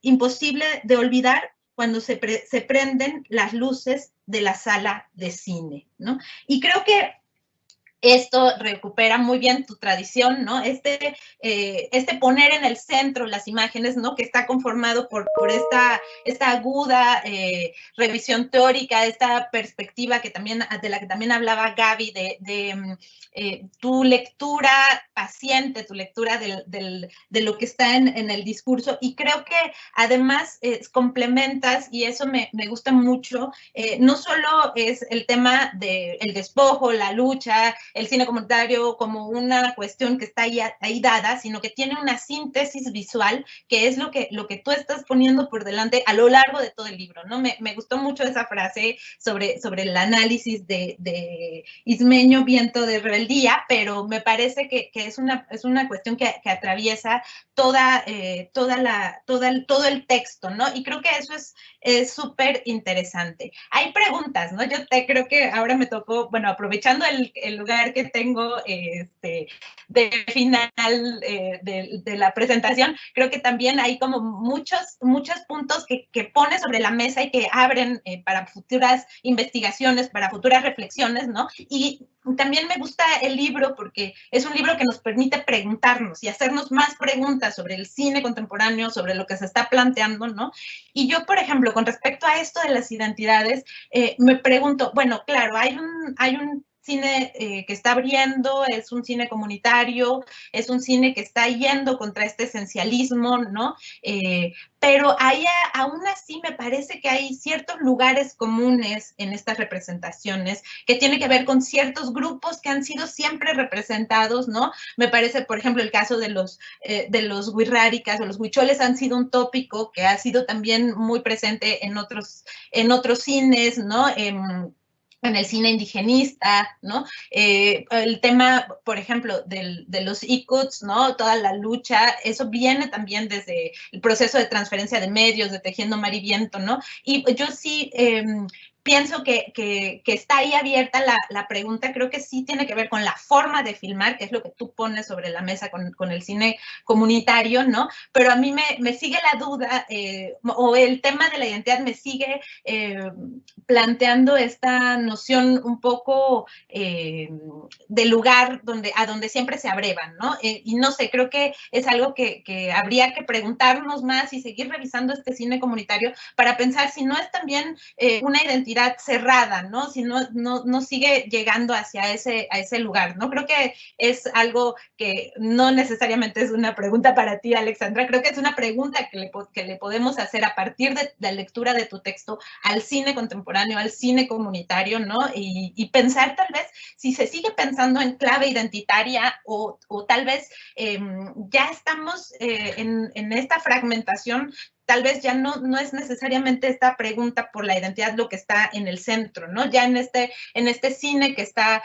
Speaker 4: imposible de olvidar cuando se prenden las luces de la sala de cine, ¿no? Y creo que esto recupera muy bien tu tradición, ¿no? Este poner en el centro las imágenes, ¿no? Que está conformado por esta aguda revisión teórica, esta perspectiva de la que también hablaba Gaby, de tu lectura paciente, tu lectura de lo que está en el discurso. Y creo que además complementas, y eso me gusta mucho, no solo es el tema del despojo, la lucha, el cine comunitario como una cuestión que está ahí dada, sino que tiene una síntesis visual, que es lo que tú estás poniendo por delante a lo largo de todo el libro, ¿no? Me gustó mucho esa frase sobre el análisis de Ismeño, Viento de Rebeldía, pero me parece que es una cuestión que atraviesa todo el texto, ¿no? Y creo que eso es súper interesante. Hay preguntas, ¿no? Yo creo que ahora me tocó, bueno, aprovechando el lugar que tengo de final de la presentación, creo que también hay como muchos puntos que pone sobre la mesa y que abren para futuras investigaciones, para futuras reflexiones, ¿no? Y también me gusta el libro porque es un libro que nos permite preguntarnos y hacernos más preguntas sobre el cine contemporáneo, sobre lo que se está planteando, ¿no? Y yo, por ejemplo, con respecto a esto de las identidades, me pregunto, bueno, claro, hay un cine que está abriendo, es un cine comunitario, es un cine que está yendo contra este esencialismo, ¿no? Pero aún así me parece que hay ciertos lugares comunes en estas representaciones que tienen que ver con ciertos grupos que han sido siempre representados, ¿no? Me parece, por ejemplo, el caso de los huirráricas o los huicholes han sido un tópico que ha sido también muy presente en otros cines, ¿no? En el cine indigenista, ¿no? El tema, por ejemplo, de los ICUTS, ¿no? Toda la lucha, eso viene también desde el proceso de transferencia de medios, de Tejiendo Mar y Viento, ¿no? Y yo sí pienso que está ahí abierta la pregunta. Creo que sí tiene que ver con la forma de filmar, que es lo que tú pones sobre la mesa con el cine comunitario, ¿no? Pero a mí me sigue la duda, o el tema de la identidad me sigue planteando esta noción un poco de lugar a donde siempre se abrevan, ¿no? Y no sé, creo que es algo que habría que preguntarnos más y seguir revisando este cine comunitario para pensar si no es también una identidad cerrada, ¿no? Si no sigue llegando hacia ese lugar, ¿no? Creo que es algo que no necesariamente es una pregunta para ti, Alexandra, creo que es una pregunta que le podemos hacer a partir de la lectura de tu texto al cine contemporáneo, al cine comunitario, ¿no? Y pensar tal vez si se sigue pensando en clave identitaria o tal vez ya estamos en esta fragmentación. Tal vez ya no es necesariamente esta pregunta por la identidad lo que está en el centro, ¿no? Ya en este cine que está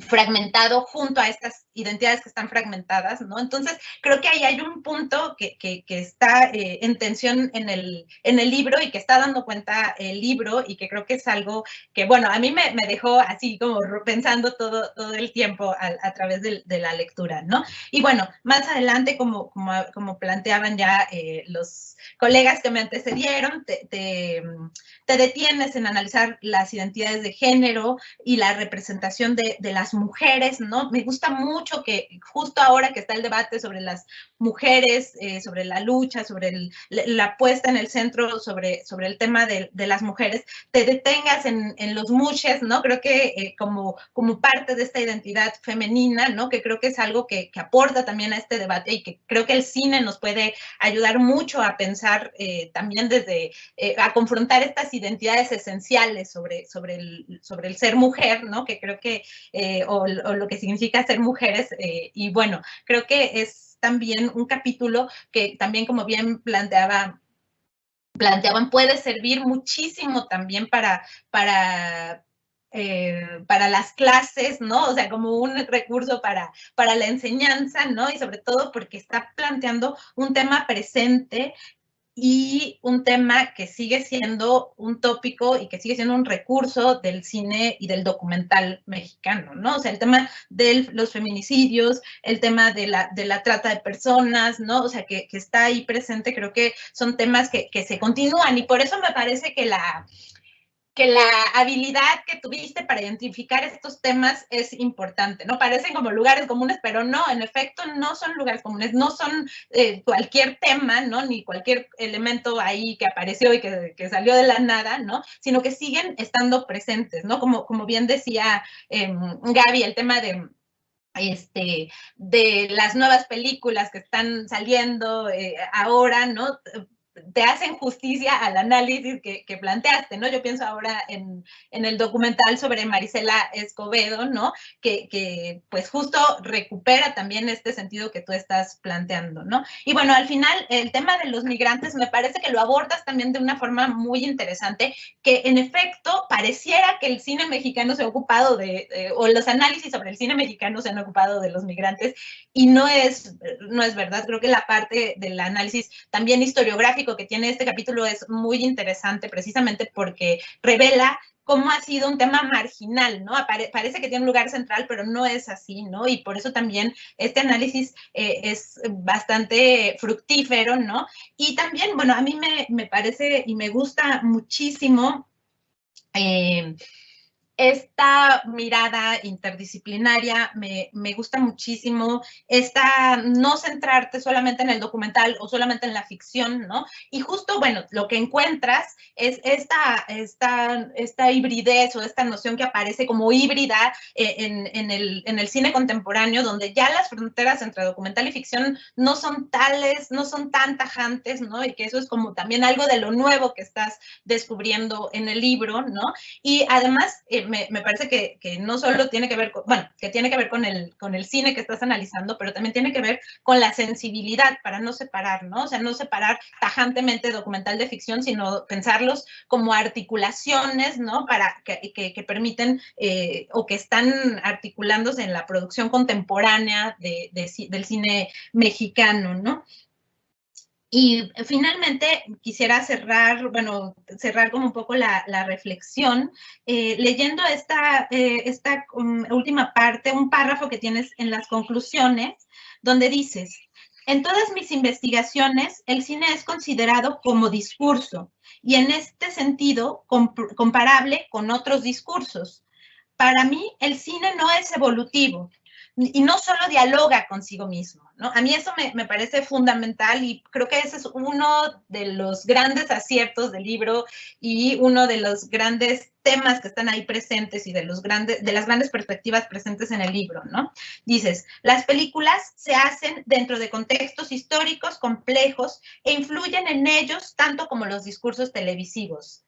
Speaker 4: fragmentado junto a estas identidades que están fragmentadas, ¿no? Entonces, creo que ahí hay un punto que está en tensión en el libro y que está dando cuenta el libro y que creo que es algo que, bueno, a mí me dejó así como pensando todo el tiempo a través de la lectura, ¿no? Y bueno, más adelante, como planteaban ya los colegas que me antecedieron, te detienes en analizar las identidades de género y la representación de las mujeres, ¿no? Me gusta mucho que justo ahora que está el debate sobre las mujeres, sobre la lucha, sobre la puesta en el centro, sobre el tema de las mujeres, te detengas en los mushes, ¿no? Creo que como parte de esta identidad femenina, ¿no? Que creo que es algo que aporta también a este debate y que creo que el cine nos puede ayudar mucho a pensar también desde, a confrontar estas identidades esenciales sobre el ser mujer, ¿no? Que creo que, o lo que significa ser mujeres, y bueno, creo que es también un capítulo que también, como bien planteaban, puede servir muchísimo también para las clases, ¿no? O sea, como un recurso para la enseñanza, ¿no? Y sobre todo porque está planteando un tema presente y un tema que sigue siendo un tópico y que sigue siendo un recurso del cine y del documental mexicano, ¿no? O sea, el tema de los feminicidios, el tema de la trata de personas, ¿no? O sea, que está ahí presente, creo que son temas que se continúan y por eso me parece que la habilidad que tuviste para identificar estos temas es importante, ¿no? Parecen como lugares comunes, pero no, en efecto, no son lugares comunes, no son cualquier tema, ¿no? Ni cualquier elemento ahí que apareció y que salió de la nada, ¿no? Sino que siguen estando presentes, ¿no? Como bien decía Gaby, el tema de las nuevas películas que están saliendo ahora, ¿no? Te hacen justicia al análisis que planteaste, ¿no? Yo pienso ahora en el documental sobre Marisela Escobedo, ¿no? Que pues justo recupera también este sentido que tú estás planteando, ¿no? Y bueno, al final el tema de los migrantes me parece que lo abordas también de una forma muy interesante, que en efecto pareciera que el cine mexicano se ha ocupado o los análisis sobre el cine mexicano se han ocupado de los migrantes y no es verdad. Creo que la parte del análisis también historiográfico que tiene este capítulo es muy interesante precisamente porque revela cómo ha sido un tema marginal, ¿no? Parece que tiene un lugar central, pero no es así, ¿no? Y por eso también este análisis es bastante fructífero, ¿no? Y también, bueno, a mí me parece y me gusta muchísimo esta mirada interdisciplinaria, me gusta muchísimo, no centrarte solamente en el documental o solamente en la ficción, ¿no? Y justo, bueno, lo que encuentras es esta hibridez o esta noción que aparece como híbrida en el cine contemporáneo, donde ya las fronteras entre documental y ficción no son tales, no son tan tajantes, ¿no? Y que eso es como también algo de lo nuevo que estás descubriendo en el libro, ¿no? Y además, me parece que no solo tiene que ver con, bueno, que tiene que ver con el cine que estás analizando, pero también tiene que ver con la sensibilidad para no separar, ¿no? O sea, no separar tajantemente documental de ficción, sino pensarlos como articulaciones, ¿no? Para que permiten o que están articulándose en la producción contemporánea del cine mexicano, ¿no? Y finalmente quisiera cerrar, bueno, cerrar como un poco la reflexión, leyendo esta última parte, un párrafo que tienes en las conclusiones, donde dices: en todas mis investigaciones, el cine es considerado como discurso y en este sentido comparable con otros discursos. Para mí, el cine no es evolutivo y no solo dialoga consigo mismo, ¿no? A mí eso me parece fundamental y creo que ese es uno de los grandes aciertos del libro y uno de los grandes temas que están ahí presentes y de las grandes perspectivas presentes en el libro, ¿no? Dices, las películas se hacen dentro de contextos históricos complejos e influyen en ellos tanto como los discursos televisivos,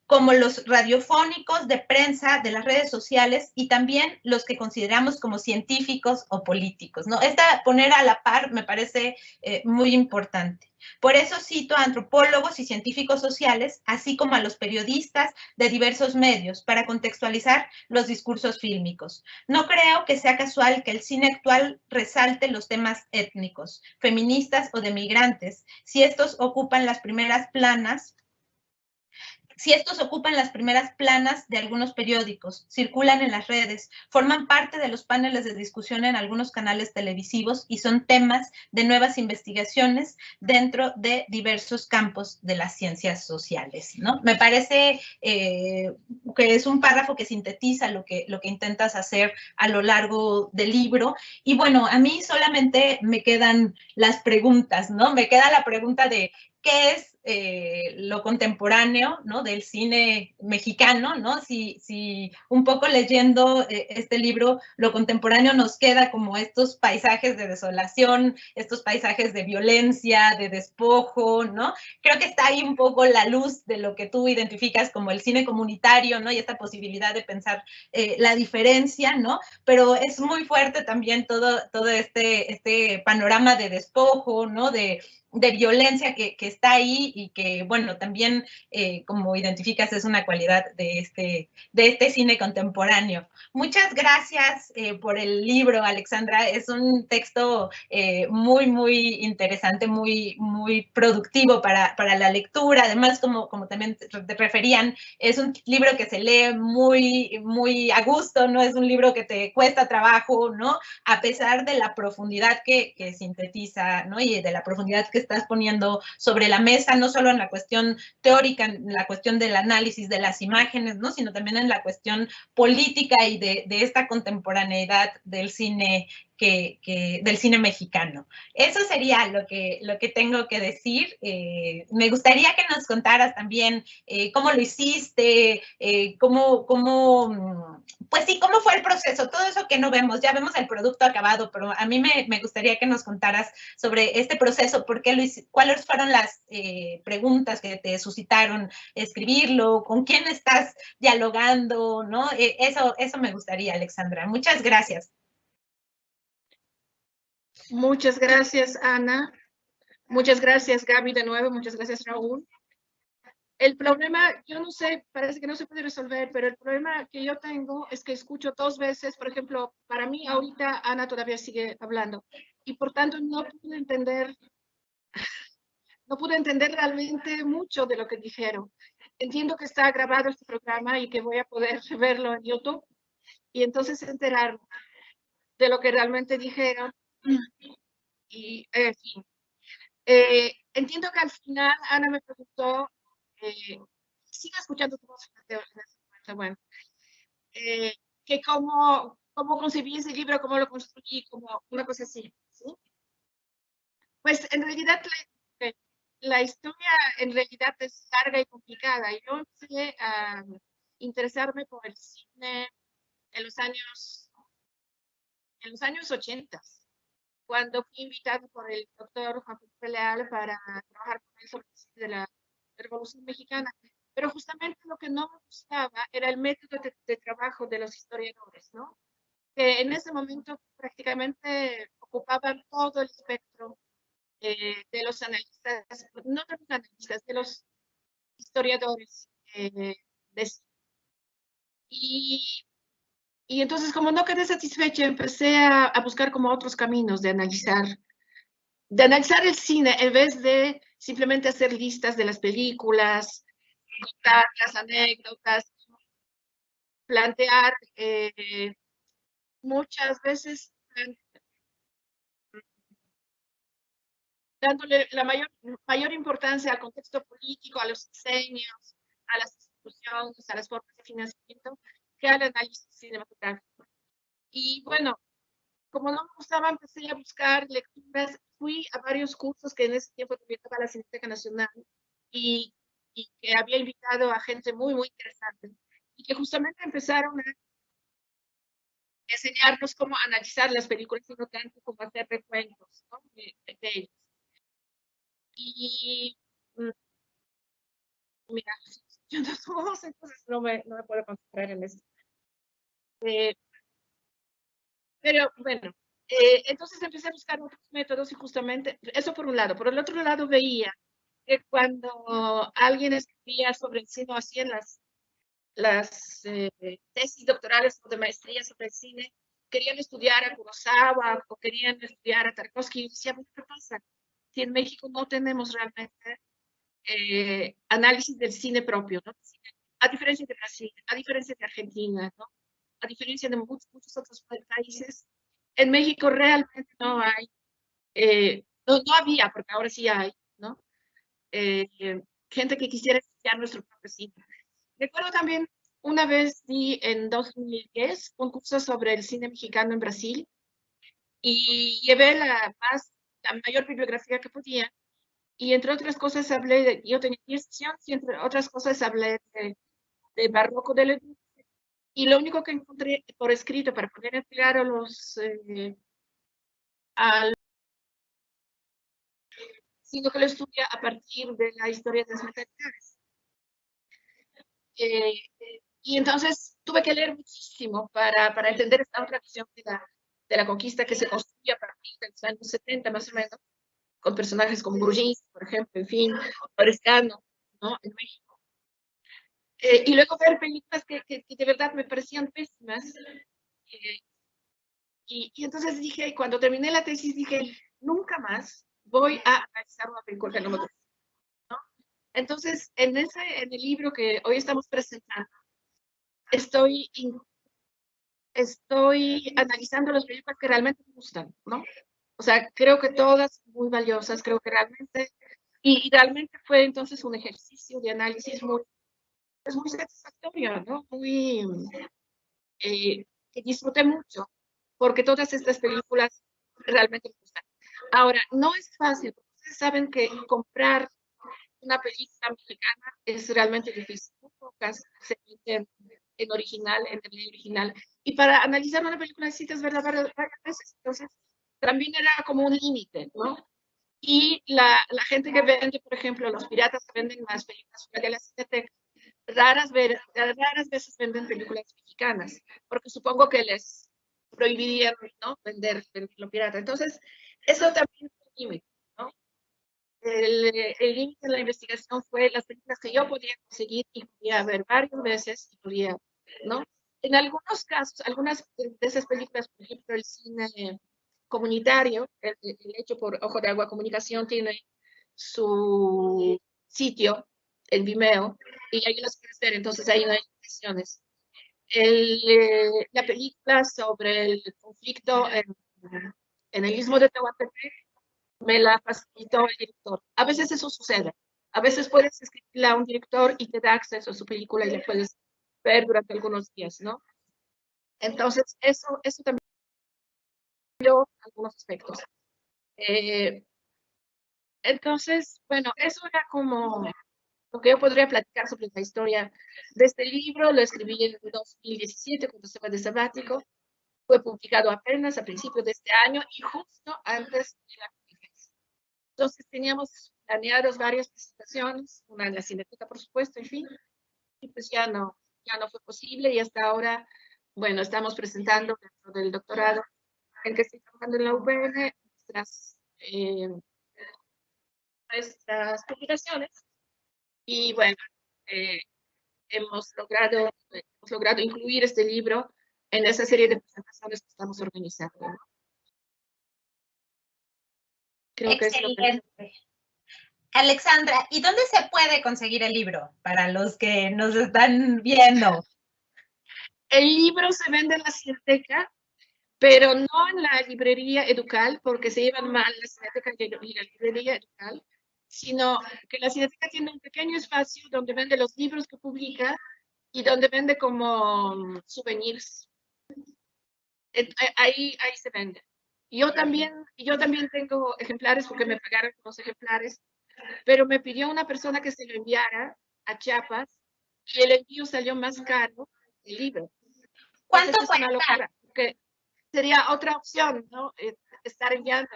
Speaker 4: como los radiofónicos, de prensa, de las redes sociales y también los que consideramos como científicos o políticos, ¿no? Poner a la par me parece muy importante. Por eso cito a antropólogos y científicos sociales, así como a los periodistas de diversos medios, para contextualizar los discursos fílmicos. No creo que sea casual que el cine actual resalte los temas étnicos, feministas o de migrantes, si estos ocupan las primeras planas de algunos periódicos, circulan en las redes, forman parte de los paneles de discusión en algunos canales televisivos y son temas de nuevas investigaciones dentro de diversos campos de las ciencias sociales, ¿no? Me parece que es un párrafo que sintetiza lo que intentas hacer a lo largo del libro. Y bueno, a mí solamente me quedan las preguntas, ¿no? Me queda la pregunta de qué es lo contemporáneo, ¿no? Del cine mexicano, ¿no? Si un poco leyendo este libro, lo contemporáneo nos queda como estos paisajes de desolación, estos paisajes de violencia, de despojo, ¿no? Creo que está ahí un poco la luz de lo que tú identificas como el cine comunitario, ¿no? Y esta posibilidad de pensar la diferencia, ¿no? Pero es muy fuerte también todo este panorama de despojo, ¿no? De violencia que está ahí y que, bueno, también, como identificas, es una cualidad de este cine contemporáneo. Muchas gracias por el libro, Alexandra. Es un texto muy, muy interesante, muy, muy productivo para la lectura. Además, como también te referían, es un libro que se lee muy, muy a gusto, no es un libro que te cuesta trabajo, ¿no? A pesar de la profundidad que sintetiza, ¿no? Y de la profundidad que estás poniendo sobre la mesa, no solo en la cuestión teórica, en la cuestión del análisis de las imágenes, ¿no? Sino también en la cuestión política y de esta contemporaneidad del cine del cine mexicano. Eso sería lo que tengo que decir. Me gustaría que nos contaras también cómo lo hiciste, pues sí, cómo fue el proceso, todo eso que no vemos, ya vemos el producto acabado, pero a mí me gustaría que nos contaras sobre este proceso, cuáles fueron las preguntas que te suscitaron escribirlo, con quién estás dialogando, ¿no? Eso me gustaría, Alexandra. Muchas gracias.
Speaker 1: Muchas gracias, Ana. Muchas gracias, Gaby, de nuevo. Muchas gracias, Raúl. El problema, yo no sé, parece que no se puede resolver, pero el problema que yo tengo es que escucho 2 veces, por ejemplo, para mí ahorita Ana todavía sigue hablando y por tanto no pude entender realmente mucho de lo que dijeron. Entiendo que está grabado este programa y que voy a poder verlo en YouTube y entonces enterar de lo que realmente dijeron. Y, en fin. Entiendo que al final Ana me preguntó, sigo escuchando tu voz, bueno, que cómo concebí ese libro, cómo lo construí, como una cosa así, ¿sí? Pues en realidad la historia en realidad es larga y complicada. Yo empecé a interesarme por el cine en los años 80, cuando fui invitada por el doctor Juan Felipe Leal para trabajar con él sobre el cine de la Revolución Mexicana. Pero justamente lo que no me gustaba era el método de trabajo de los historiadores, ¿no? Que en ese momento prácticamente ocupaban todo el espectro de los analistas, no de los analistas, de los historiadores. Y entonces, como no quedé satisfecha, empecé a buscar como otros caminos de analizar de analizar el cine en vez de simplemente hacer listas de las películas, contar las anécdotas, plantear muchas veces dándole la mayor importancia al contexto político, a los diseños, a las instituciones, a las formas de financiamiento, que al análisis cinematográfico. Y bueno, como no me gustaba, empecé a buscar lecturas, fui a varios cursos que en ese tiempo también estaba la Cineteca Nacional y que había invitado a gente muy, muy interesante y que justamente empezaron a enseñarnos cómo analizar las películas y no tanto como hacer recuentos, ¿no? de ellos. Y mira, yo no somos, entonces no me puedo concentrar en eso. Pero bueno, entonces empecé a buscar otros métodos y justamente, eso por un lado. Por el otro lado veía que cuando alguien escribía sobre el cine, hacían las tesis doctorales o de maestría sobre el cine, querían estudiar a Kurosawa o querían estudiar a Tarkovsky, y decía, ¿qué pasa? Si en México no tenemos realmente análisis del cine propio, ¿no? A diferencia de Brasil, a diferencia de Argentina, ¿no? A diferencia de muchos otros países, en México realmente no hay, no había, porque ahora sí hay, ¿no? Gente que quisiera estudiar nuestro propio cine. Recuerdo también, una vez di en 2010 un curso sobre el cine mexicano en Brasil y llevé la mayor bibliografía que podía. Y entre otras cosas hablé, yo tenía 10 sesiones y entre otras cosas hablé de Barroco de Leduc. Y lo único que encontré por escrito para poner en claro sino que lo estudia a partir de la historia de las maternidades. Y entonces tuve que leer muchísimo para entender esta otra visión de la conquista que se construye a partir de los años 70 más o menos, con personajes como Grujín, por ejemplo, en fin, Orestano, ¿no? En México. Y luego ver películas que de verdad me parecían pésimas. Y entonces dije, cuando terminé la tesis, dije, nunca más voy a analizar una película que no me gusta, ¿no? Entonces, en el libro que hoy estamos presentando, estoy analizando las películas que realmente me gustan, ¿no? O sea, creo que todas muy valiosas, creo que realmente, y realmente fue entonces un ejercicio de análisis muy satisfactorio, ¿no? Que disfruté mucho, porque todas estas películas realmente me gustan. Ahora, no es fácil, porque ustedes saben que comprar una película mexicana es realmente difícil. Muy pocas se emiten en original, en el original. Y para analizar una película necesitas verla varias veces. Entonces, también era como un límite, ¿no? Y la gente que vende, por ejemplo, los piratas que venden las películas de la Cineteca, raras veces venden películas mexicanas, porque supongo que les prohibirían, ¿no? vender lo pirata. Entonces, eso también es un límite, ¿no? El límite de la investigación fue las películas que yo podía conseguir y podía ver varias veces y podía, ¿no? En algunos casos, algunas de esas películas, por ejemplo, el cine comunitario, el hecho por Ojo de Agua Comunicación, tiene su sitio en Vimeo y ahí las puedes ver, entonces ahí no hay limitaciones. La película sobre el conflicto en el istmo de Tehuantepec me la facilitó el director. A veces eso sucede. A veces puedes escribirle a un director y te da acceso a su película y la puedes ver durante algunos días, ¿no? Entonces, eso también cambió algunos aspectos. Entonces, bueno, eso era como lo que yo podría platicar sobre la historia de este libro. Lo escribí en 2017 cuando estaba de sabático. Fue publicado apenas a principios de este año y justo antes de la conferencia. Entonces teníamos planeados varias presentaciones, una en la Cineteca, por supuesto, en fin, y pues ya no fue posible y hasta ahora, bueno, estamos presentando dentro del doctorado en que estoy trabajando en la UPN nuestras publicaciones y bueno, eh, hemos logrado incluir este libro en esa serie de presentaciones que estamos organizando, ¿no? Creo que es lo que...
Speaker 4: Alexandra, ¿y dónde se puede conseguir el libro para los que nos están viendo?
Speaker 1: El libro se vende en la Cineteca, pero no en la librería Educal, porque se llevan mal la Cineteca y la librería Educal, sino que la Cineteca tiene un pequeño espacio donde vende los libros que publica y donde vende como souvenirs. Ahí se vende. Yo también tengo ejemplares porque me pagaron los ejemplares, pero me pidió una persona que se lo enviara a Chiapas y el envío salió más caro que el libro.
Speaker 4: ¿Cuánto
Speaker 1: Entonces,
Speaker 4: cuesta?
Speaker 1: es una locura, porque sería otra opción, ¿no? Estar enviando.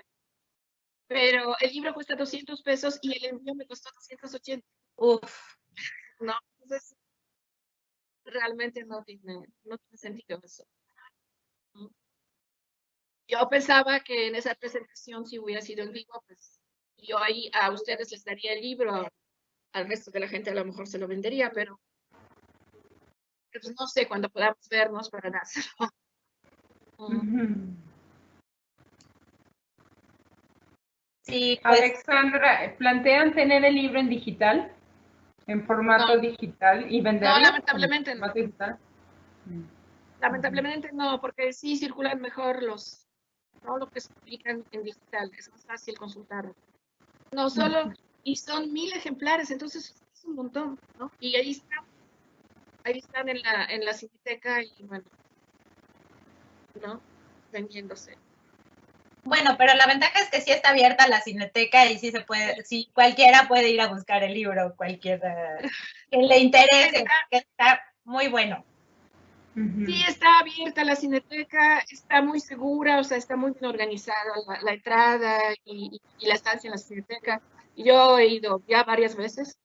Speaker 1: Pero el libro cuesta 200 pesos y el envío me costó 280.
Speaker 4: Uf.
Speaker 1: No, entonces realmente no tiene sentido eso. Yo pensaba que en esa presentación, si hubiera sido en vivo, pues yo ahí a ustedes les daría el libro, al resto de la gente a lo mejor se lo vendería, pero pues no sé cuándo podamos vernos para dárselo.
Speaker 4: Sí, pues,
Speaker 2: Alexandra, ¿plantean tener el libro en digital? ¿En formato digital y venderlo?
Speaker 1: No, lamentablemente no.
Speaker 2: Digital?
Speaker 1: Lamentablemente no, porque sí circulan mejor todo lo que se publican en digital, es más fácil consultarlo. No solo, y son 1000 ejemplares, entonces es un montón, ¿no? Y ahí están en la Cineteca y bueno, ¿no? Vendiéndose.
Speaker 4: bueno, pero la ventaja es que sí está abierta la Cineteca y sí se puede, sí, cualquiera puede ir a buscar el libro, cualquiera que le interese, que está muy bueno.
Speaker 1: Sí, está abierta la Cineteca, está muy segura, o sea, está muy bien organizada la entrada y la estancia en la Cineteca. Yo he ido ya varias veces,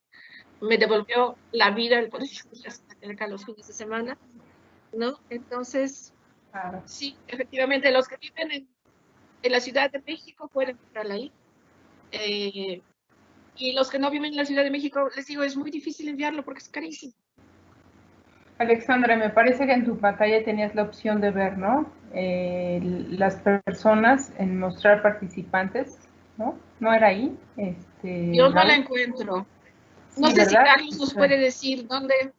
Speaker 1: me devolvió la vida el poder ir a la Cineteca los fines de semana, ¿no? Entonces,
Speaker 2: claro.
Speaker 1: Sí, efectivamente, los que viven en la Ciudad de México pueden comprarla ahí. Y los que no viven en la Ciudad de México, les digo, es muy difícil enviarlo porque es carísimo.
Speaker 2: Alexandra, me parece que en tu pantalla tenías la opción de ver, ¿no? Las personas en mostrar participantes, ¿no? ¿No era ahí?
Speaker 1: Yo no la encuentro. No
Speaker 2: Sí,
Speaker 1: sé si
Speaker 2: ¿verdad?
Speaker 1: Carlos nos puede decir dónde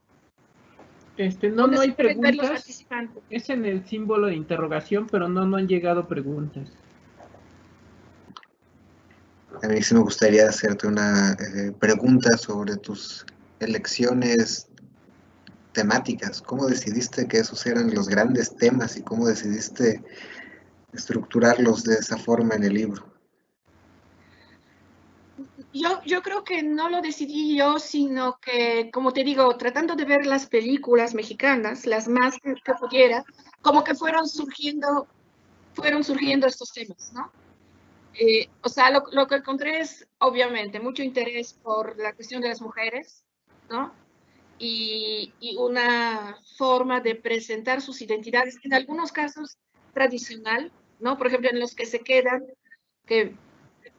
Speaker 5: No hay
Speaker 1: se pueden ver los
Speaker 5: preguntas.
Speaker 1: participantes.
Speaker 5: Es en el símbolo de interrogación, pero no han llegado preguntas.
Speaker 3: A mí sí me gustaría hacerte una pregunta sobre tus elecciones temáticas. ¿Cómo decidiste que esos eran los grandes temas y cómo decidiste estructurarlos de esa forma en el libro?
Speaker 1: Yo creo que no lo decidí yo, sino que, como te digo, tratando de ver las películas mexicanas, las más que pudiera, como que fueron surgiendo estos temas, ¿no? O sea, lo que encontré es, obviamente, mucho interés por la cuestión de las mujeres, ¿no? Y una forma de presentar sus identidades, en algunos casos tradicional, ¿no? Por ejemplo, en los que se quedan, que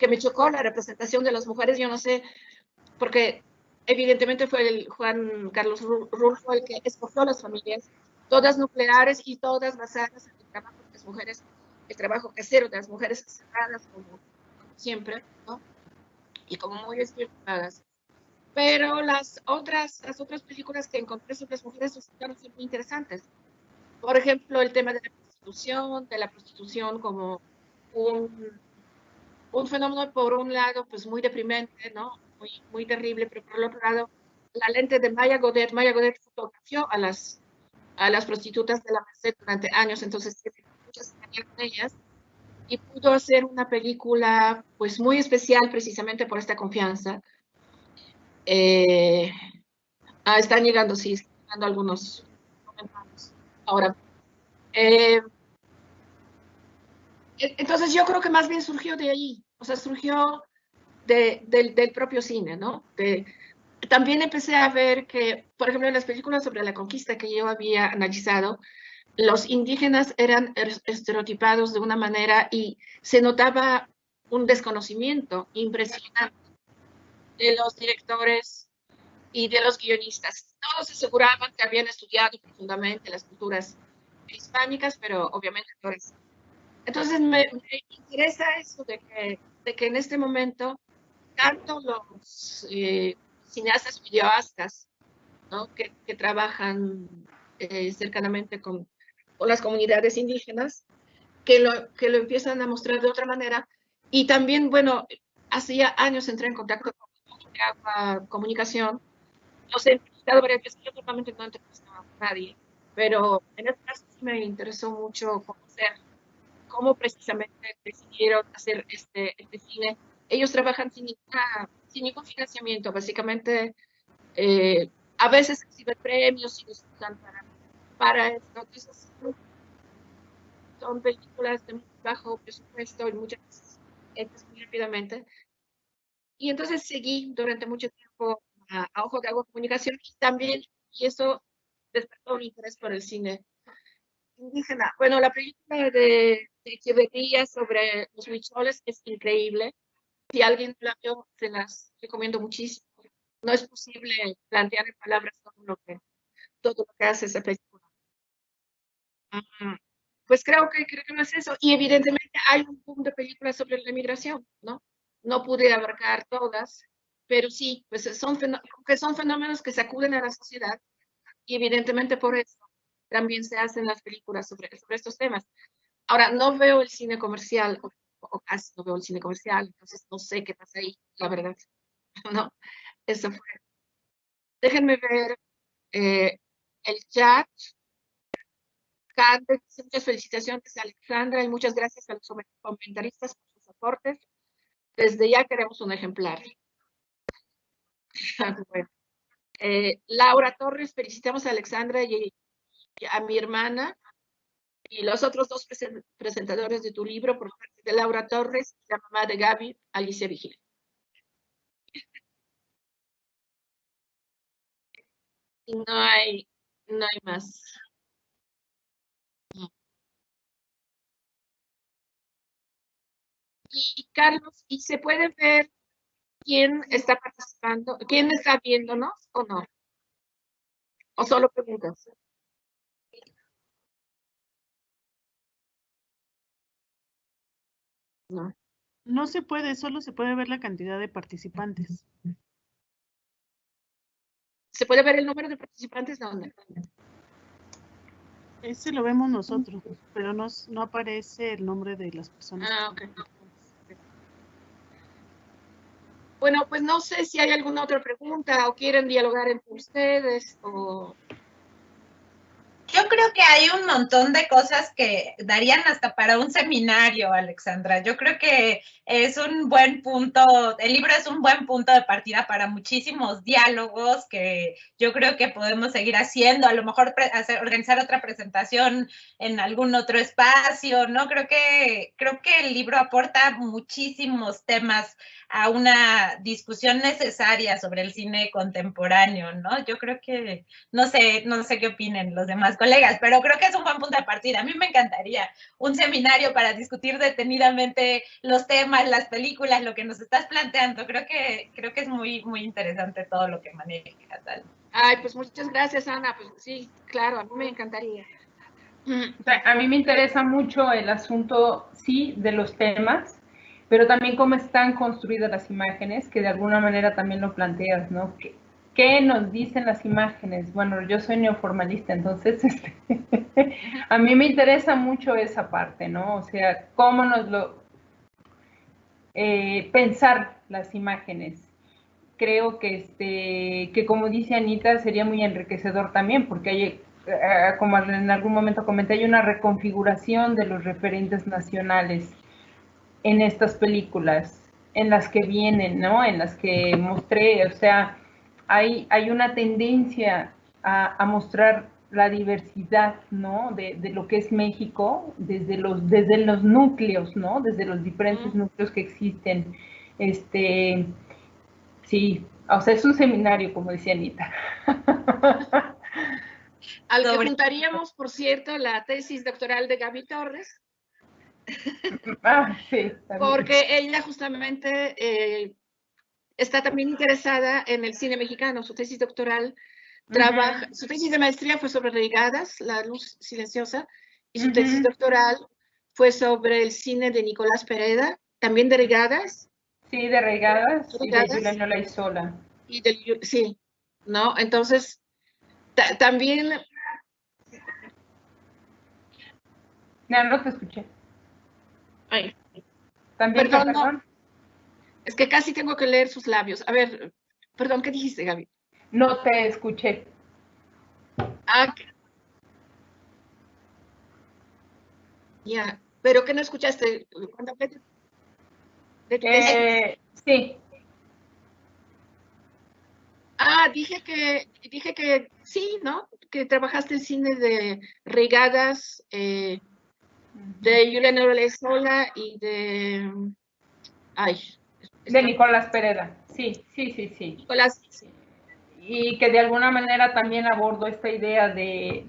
Speaker 1: me chocó la representación de las mujeres, yo no sé, porque evidentemente fue el Juan Carlos Rulfo el que escogió las familias, todas nucleares y todas basadas en el trabajo de las mujeres, el trabajo casero de las mujeres cerradas como siempre, ¿no? Y como muy estereotipadas. Pero las otras películas que encontré sobre las mujeres resultaron ser muy interesantes. Por ejemplo, el tema de la prostitución como un fenómeno, por un lado, pues muy deprimente, ¿no? Muy terrible, pero por el otro lado, la lente de Maya Godet fotografió a las prostitutas de la Merced durante años, entonces mucha cercanía con ellas, y pudo hacer una película pues muy especial precisamente por esta confianza. Están llegando algunos comentarios. Ahora, entonces yo creo que más bien surgió de ahí, o sea, surgió del propio cine, ¿no? También empecé a ver que, por ejemplo, en las películas sobre la conquista que yo había analizado, los indígenas eran estereotipados de una manera y se notaba un desconocimiento impresionante de los directores y de los guionistas. Todos aseguraban que habían estudiado profundamente las culturas hispánicas, pero obviamente no es. Entonces me interesa eso de que de que en este momento, tanto los cineastas videoastas, ¿no? que trabajan cercanamente con las comunidades indígenas, que lo empiezan a mostrar de otra manera. Y también, bueno, hace ya años entré en contacto con Agua Comunicación. Los he entrevistado varias veces, yo normalmente no entrevisto a nadie, pero en este caso sí me interesó mucho conocer cómo precisamente decidieron hacer este cine. Ellos trabajan sin ningún financiamiento, básicamente. A veces reciben premios y los usan para esto. Entonces, son películas de muy bajo presupuesto y muchas veces hechas muy rápidamente. Y entonces seguí durante mucho tiempo a Ojo de Agua Comunicación y también, y eso despertó mi interés por el cine indígena. Bueno, la película de Echeverría sobre los huicholes es increíble. Si alguien la vio, se las recomiendo muchísimo. No es posible plantear en palabras todo lo que hace esa película. Pues creo que no es eso. Y evidentemente hay un boom de películas sobre la migración, ¿no? No pude abarcar todas, pero sí, pues son fenómenos que sacuden a la sociedad y evidentemente por eso también se hacen las películas sobre estos temas. Ahora, no veo el cine comercial, o casi no veo el cine comercial, entonces no sé qué pasa ahí, la verdad. No, eso fue. Déjenme ver el chat. Muchas felicitaciones a Alexandra y muchas gracias a los comentaristas por sus aportes. Desde ya queremos un ejemplar. Bueno, Laura Torres, felicitamos a Alexandra y a mi hermana y los otros dos presentadores de tu libro por parte de Laura Torres y la mamá de Gaby, Alicia Vigil. Y no hay más. Y Carlos, ¿y se puede ver quién está participando, quién está viéndonos o no? ¿O solo preguntas? No.
Speaker 6: No se puede, solo se puede ver la cantidad de participantes.
Speaker 1: ¿Se puede ver el número de participantes? ¿Dónde?
Speaker 6: Ese lo vemos nosotros, pero no aparece el nombre de las personas.
Speaker 1: Ah, ok. Bueno, pues no sé si hay alguna otra pregunta o quieren dialogar entre ustedes o...
Speaker 4: Yo creo que hay un montón de cosas que darían hasta para un seminario, Alexandra. Yo creo que es un buen punto, el libro es un buen punto de partida para muchísimos diálogos que yo creo que podemos seguir haciendo, a lo mejor organizar otra presentación en algún otro espacio, ¿no? Creo que el libro aporta muchísimos temas a una discusión necesaria sobre el cine contemporáneo, ¿no? Yo creo que, no sé qué opinen los demás colegas, pero creo que es un buen punto de partida. A mí me encantaría un seminario para discutir detenidamente los temas, las películas, lo que nos estás planteando. Creo que es muy, muy interesante todo lo que manejas.
Speaker 1: Ay, pues muchas gracias, Ana. Pues sí, claro, a mí me encantaría.
Speaker 2: A mí me interesa mucho el asunto, sí, de los temas, pero también cómo están construidas las imágenes, que de alguna manera también lo planteas, ¿no? ¿Qué nos dicen las imágenes? Bueno, yo soy neoformalista, entonces a mí me interesa mucho esa parte, ¿no? O sea, cómo nos lo... pensar las imágenes. Creo que como dice Anita, sería muy enriquecedor también, porque hay, como en algún momento comenté, hay una reconfiguración de los referentes nacionales en estas películas, en las que vienen, ¿no? En las que mostré, o sea, hay una tendencia a mostrar la diversidad, ¿no? De lo que es México, desde los núcleos, ¿no? Desde los diferentes núcleos que existen. Sí, o sea, es un seminario, como decía Anita.
Speaker 1: Al que juntaríamos, por cierto, la tesis doctoral de Gaby Torres.
Speaker 2: Sí.
Speaker 1: Porque ella justamente está también interesada en el cine mexicano. Su tesis doctoral su tesis de maestría fue sobre Reigadas, La luz silenciosa, y su tesis doctoral fue sobre el cine de Nicolás Pereda también de Regadas.
Speaker 2: Sí, de Regadas y de
Speaker 1: Regadas.
Speaker 2: Julián Olaizola.
Speaker 1: Y sí, ¿no? Entonces, también...
Speaker 2: No te escuché.
Speaker 1: Ay,
Speaker 2: También,
Speaker 1: perdón,
Speaker 2: perdón.
Speaker 1: no, es que casi tengo que leer sus labios. A ver, perdón, ¿qué dijiste, Gaby?
Speaker 2: No te escuché.
Speaker 1: Ah, ya, pero ¿qué no escuchaste? Cuando hablé de tu tesis.
Speaker 2: Sí.
Speaker 1: Ah, dije que sí, ¿no? Que trabajaste en cine de Regadas, de Julián Olaizola y de... Ay.
Speaker 2: De Nicolás Pereda. Sí.
Speaker 1: Nicolás. Sí.
Speaker 2: Y que de alguna manera también abordo esta idea de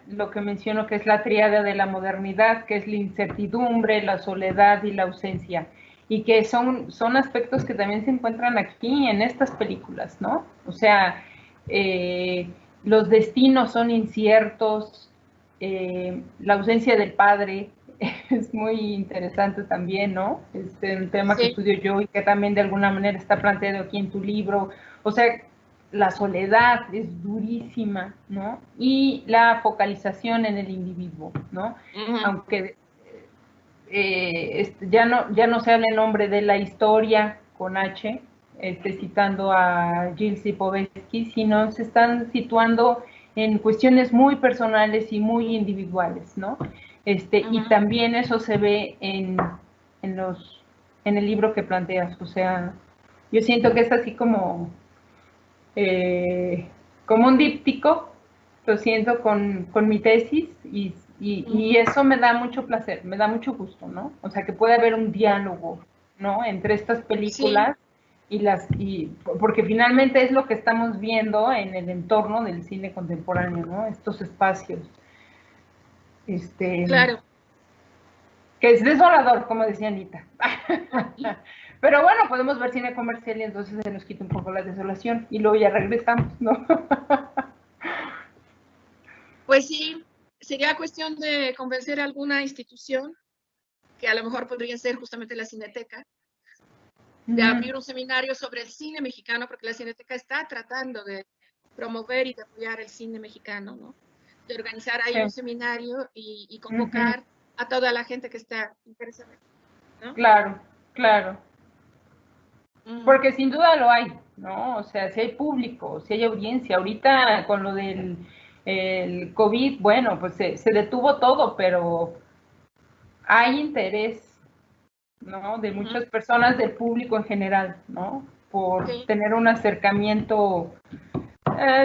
Speaker 2: lo que menciono que es la tríada de la modernidad, que es la incertidumbre, la soledad y la ausencia, y que son aspectos que también se encuentran aquí en estas películas, ¿no? O sea, los destinos son inciertos, la ausencia del padre es muy interesante también, ¿no? Un tema que estudio yo y que también de alguna manera está planteado aquí en tu libro. O sea, la soledad es durísima, ¿no? Y la focalización en el individuo, ¿no? Aunque ya no se habla en nombre de la historia con H, citando a Gilles Lipovetsky, sino se están situando en cuestiones muy personales y muy individuales, ¿no? Y también eso se ve en el libro que planteas, o sea, yo siento que es así como un díptico, lo siento con mi tesis y eso me da mucho placer, me da mucho gusto, ¿no? O sea, que puede haber un diálogo, ¿no? Entre estas películas y porque finalmente es lo que estamos viendo en el entorno del cine contemporáneo, ¿no? Estos espacios.
Speaker 1: Claro.
Speaker 2: Que es desolador, como decía Anita. Pero bueno, podemos ver cine comercial y entonces se nos quita un poco la desolación y luego ya regresamos, ¿no?
Speaker 1: Pues sí, sería cuestión de convencer a alguna institución, que a lo mejor podría ser justamente la Cineteca, de abrir un seminario sobre el cine mexicano, porque la Cineteca está tratando de promover y de apoyar el cine mexicano, ¿no? De organizar ahí un seminario y convocar a toda la gente que está interesada, ¿no?
Speaker 2: Claro. Porque sin duda lo hay, ¿no? O sea, si hay público, si hay audiencia. Ahorita con lo del el COVID, bueno, pues se detuvo todo, pero hay interés, ¿no? De muchas personas, del público en general, ¿no? Por tener un acercamiento,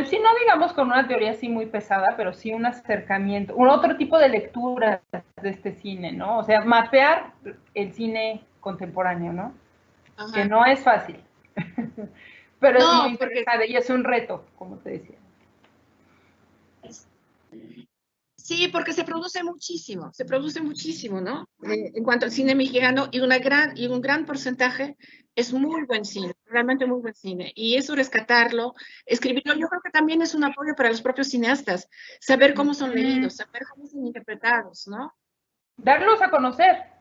Speaker 2: sí, no digamos con una teoría así muy pesada, pero sí un acercamiento, un otro tipo de lectura de este cine, ¿no? O sea, mapear el cine contemporáneo, ¿no? Que no es fácil, pero es muy interesante y es un reto, como te decía.
Speaker 1: Sí, porque se produce muchísimo, ¿no? En cuanto al cine mexicano, y un gran porcentaje es muy buen cine, realmente muy buen cine. Y eso rescatarlo, escribirlo, yo creo que también es un apoyo para los propios cineastas, saber cómo son leídos, saber cómo son interpretados, ¿no?
Speaker 2: Darlos a conocer.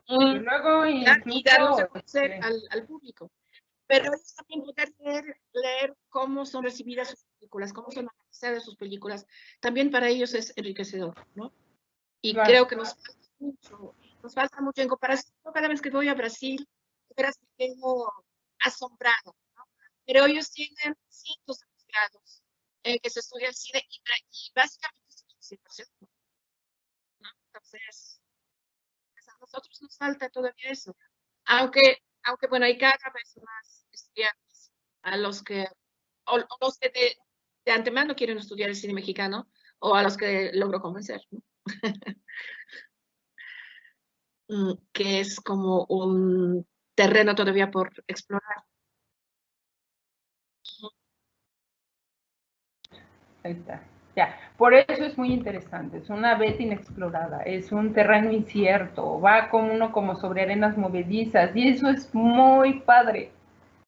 Speaker 2: Y luego
Speaker 1: y darlos a conocer al público. Pero ellos también poder leer cómo son recibidas sus películas, cómo son analizadas sus películas, también para ellos es enriquecedor, ¿no? Y creo que nos falta mucho en comparación. Cada vez que voy a Brasil, me quedo asombrada, ¿no? Pero ellos tienen cientos de posgrados que se estudia el cine y básicamente es una ¿no? Entonces, a nosotros nos falta todavía eso. Aunque bueno, hay cada vez más estudiantes a los que de antemano quieren estudiar el cine mexicano o a los que logro convencer, ¿no? Que es como un terreno todavía por explorar.
Speaker 2: Ahí está. Ya, por eso es muy interesante, es una vez inexplorada, es un terreno incierto, va como uno como sobre arenas movedizas y eso es muy padre.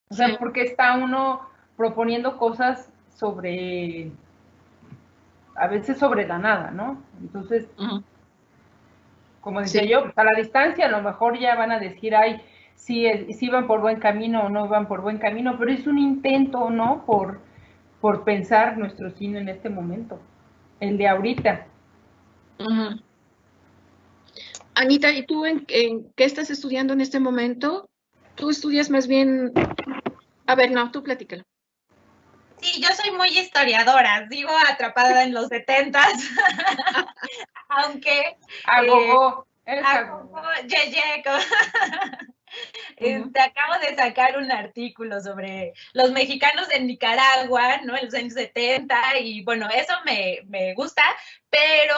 Speaker 2: O sea, porque está uno proponiendo cosas sobre, a veces sobre la nada, ¿no? Entonces, como decía yo, pues a la distancia a lo mejor ya van a decir, ay, si iban por buen camino o no iban por buen camino, pero es un intento, ¿no? Por pensar nuestro cine en este momento, el de ahorita.
Speaker 1: Ujú. Anita, ¿y tú en qué estás estudiando en este momento? Tú estudias más bien... A ver, no, tú platícalo.
Speaker 4: Sí, yo soy muy historiadora, sigo atrapada en los 70s, aunque...
Speaker 2: Agogó, eres
Speaker 4: agogó, Te acabo de sacar un artículo sobre los mexicanos en Nicaragua, ¿no? En los años 70, y bueno, eso me gusta, pero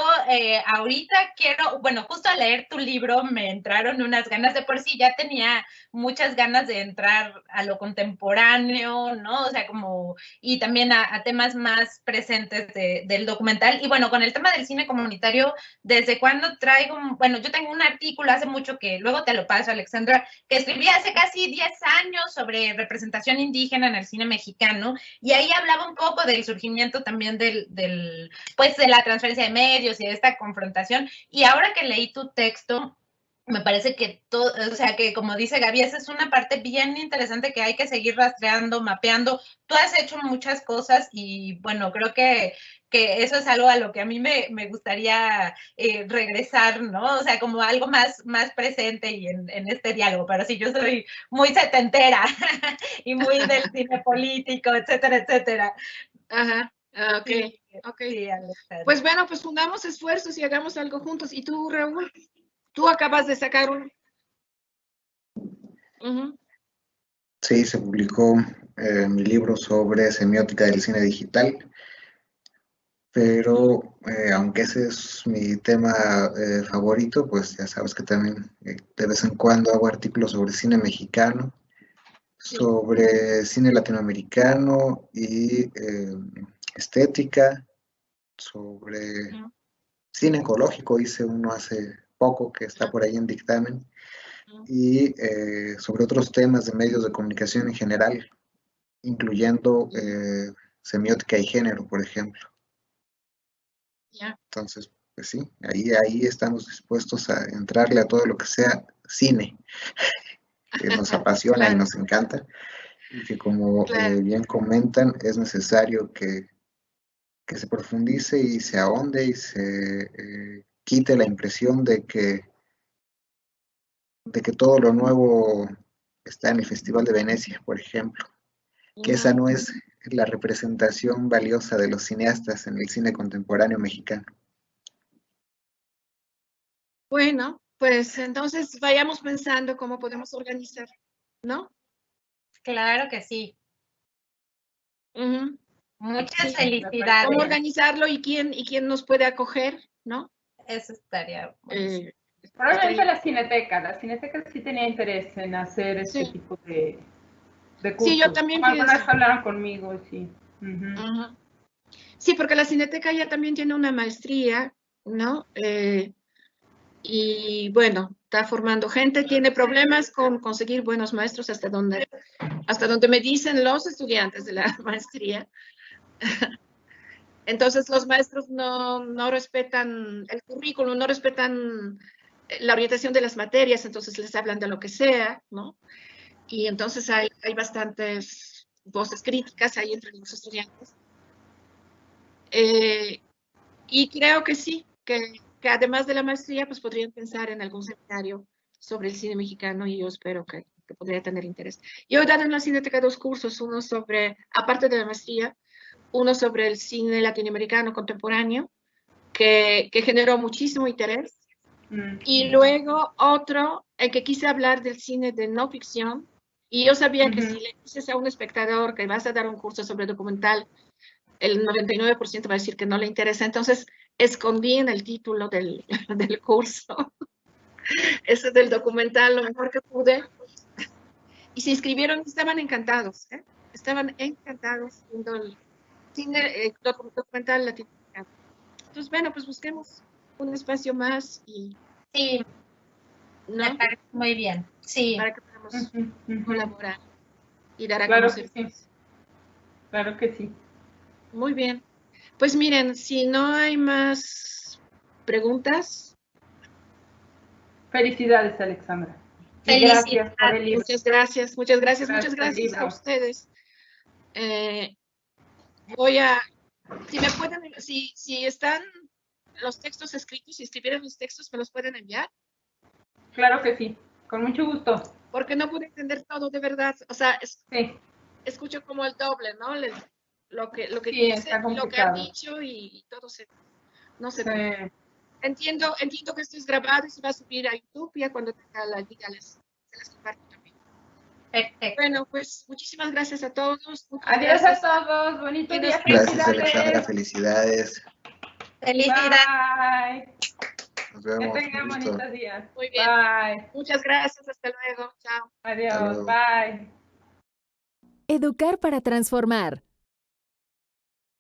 Speaker 4: ahorita quiero, bueno, justo al leer tu libro me entraron unas ganas, de por sí ya tenía muchas ganas de entrar a lo contemporáneo, ¿no? O sea, como, y también a temas más presentes del documental. Y bueno, con el tema del cine comunitario, ¿desde cuándo traigo? Bueno, yo tengo un artículo hace mucho que luego te lo paso, Alexandra, que escribí hace casi 10 años sobre representación indígena en el cine mexicano, y ahí hablaba un poco del surgimiento también pues de la transferencia de medios y de esta confrontación, y ahora que leí tu texto, me parece que todo, o sea, que como dice Gaby, esa es una parte bien interesante que hay que seguir rastreando, mapeando. Tú has hecho muchas cosas y bueno, creo que eso es algo a lo que a mí me gustaría regresar, ¿no? O sea, como algo más presente y en este diálogo, pero sí, yo soy muy setentera y muy del cine político, etcétera, etcétera.
Speaker 1: Ajá, ok,
Speaker 4: Sí,
Speaker 1: ok.
Speaker 4: sí,
Speaker 1: Pues bueno, pues fundamos esfuerzos y hagamos algo juntos. ¿Y tú, Raúl? Tú acabas de sacar un...
Speaker 3: Sí, se publicó mi libro sobre semiótica del cine digital, pero aunque ese es mi tema favorito, pues ya sabes que también de vez en cuando hago artículos sobre cine mexicano,
Speaker 1: Sí.
Speaker 3: sobre cine latinoamericano y estética, sobre cine ecológico, hice uno hace poco que está por ahí en dictamen, y sobre otros temas de medios de comunicación en general, incluyendo semiótica y género, por ejemplo. Entonces, pues sí, ahí estamos dispuestos a entrarle a todo lo que sea cine, que nos apasiona y
Speaker 1: Claro.
Speaker 3: nos encanta, y que como
Speaker 1: Claro.
Speaker 3: bien comentan, es necesario que se profundice y se ahonde y se quite la impresión de que todo lo nuevo está en el Festival de Venecia, por ejemplo, que esa no es la representación valiosa de los cineastas en el cine contemporáneo mexicano.
Speaker 1: Bueno, pues entonces vayamos pensando cómo podemos organizar, ¿no?
Speaker 4: Claro que sí. Muchas felicidades.
Speaker 1: ¿Cómo organizarlo y quién nos puede acoger, no?
Speaker 4: Eso estaría buenísimo.
Speaker 2: Probablemente la Cineteca sí tenía interés en hacer este tipo de cursos.
Speaker 1: Sí, yo también
Speaker 2: algunas pienso. Hablaron conmigo, sí.
Speaker 1: Sí, porque la Cineteca ya también tiene una maestría, ¿no? Y bueno, está formando gente, tiene problemas con conseguir buenos maestros hasta donde me dicen los estudiantes de la maestría. Entonces los maestros no respetan el currículum, no respetan la orientación de las materias, entonces les hablan de lo que sea, ¿no? Y entonces hay bastantes voces críticas ahí entre los estudiantes. Y creo que sí, que además de la maestría, pues podrían pensar en algún seminario sobre el cine mexicano y yo espero que podría tener interés. Yo he dado en la Cineteca 2 cursos, uno sobre, aparte de la maestría, uno sobre el cine latinoamericano contemporáneo, que generó muchísimo interés. Y luego otro, en que quise hablar del cine de no ficción, y yo sabía que si le dices a un espectador que vas a dar un curso sobre documental, el 99% va a decir que no le interesa, entonces escondí en el título del curso. Ese del documental, lo mejor que pude. Y se inscribieron, estaban encantados, ¿eh? Estaban encantados viendo el cine documental latinoamericano. Entonces, bueno, pues busquemos un espacio más y...
Speaker 4: Sí,
Speaker 1: ¿no?
Speaker 4: Me parece muy bien, sí.
Speaker 1: Para que podamos colaborar y dar a
Speaker 2: claro
Speaker 1: conocer.
Speaker 2: Que sí. Claro que sí.
Speaker 1: Muy bien. Pues miren, si no hay más preguntas.
Speaker 2: Felicidades, Alexandra. Gracias por el libro.
Speaker 1: Muchas gracias, muchas gracias, muchas
Speaker 2: Gracias,
Speaker 1: gracias a
Speaker 2: libro.
Speaker 1: ustedes. Voy a, si me pueden, si están los textos escritos, si escribieron los textos, ¿me los pueden enviar?
Speaker 2: Claro que sí, con mucho gusto.
Speaker 1: Porque no pude entender todo, de verdad. O sea,
Speaker 2: Sí,
Speaker 1: escucho como el doble, ¿no? Lo que
Speaker 2: Sí,
Speaker 1: dicen,
Speaker 2: está
Speaker 1: lo que han
Speaker 2: complicado.
Speaker 1: dicho y todo no se
Speaker 2: sí.
Speaker 1: ve. Entiendo que esto es grabado y se va a subir a YouTube, ya cuando tenga la liga se las comparto también.
Speaker 4: Perfecto.
Speaker 1: Bueno, pues muchísimas gracias a todos. Muchas
Speaker 2: Adiós
Speaker 1: gracias.
Speaker 2: a todos, bonito
Speaker 1: Y
Speaker 2: día,
Speaker 3: Gracias, Alexandra.
Speaker 2: felicidades.
Speaker 3: Felicidades.
Speaker 4: Felicidades.
Speaker 2: Bye.
Speaker 3: Nos
Speaker 2: Que
Speaker 3: vemos.
Speaker 2: tengan
Speaker 3: Un gusto.
Speaker 2: bonitos días.
Speaker 1: Muy bien.
Speaker 2: Bye.
Speaker 1: Muchas gracias. Hasta luego. Chao.
Speaker 2: Adiós.
Speaker 3: luego.
Speaker 2: Bye.
Speaker 7: Educar para transformar.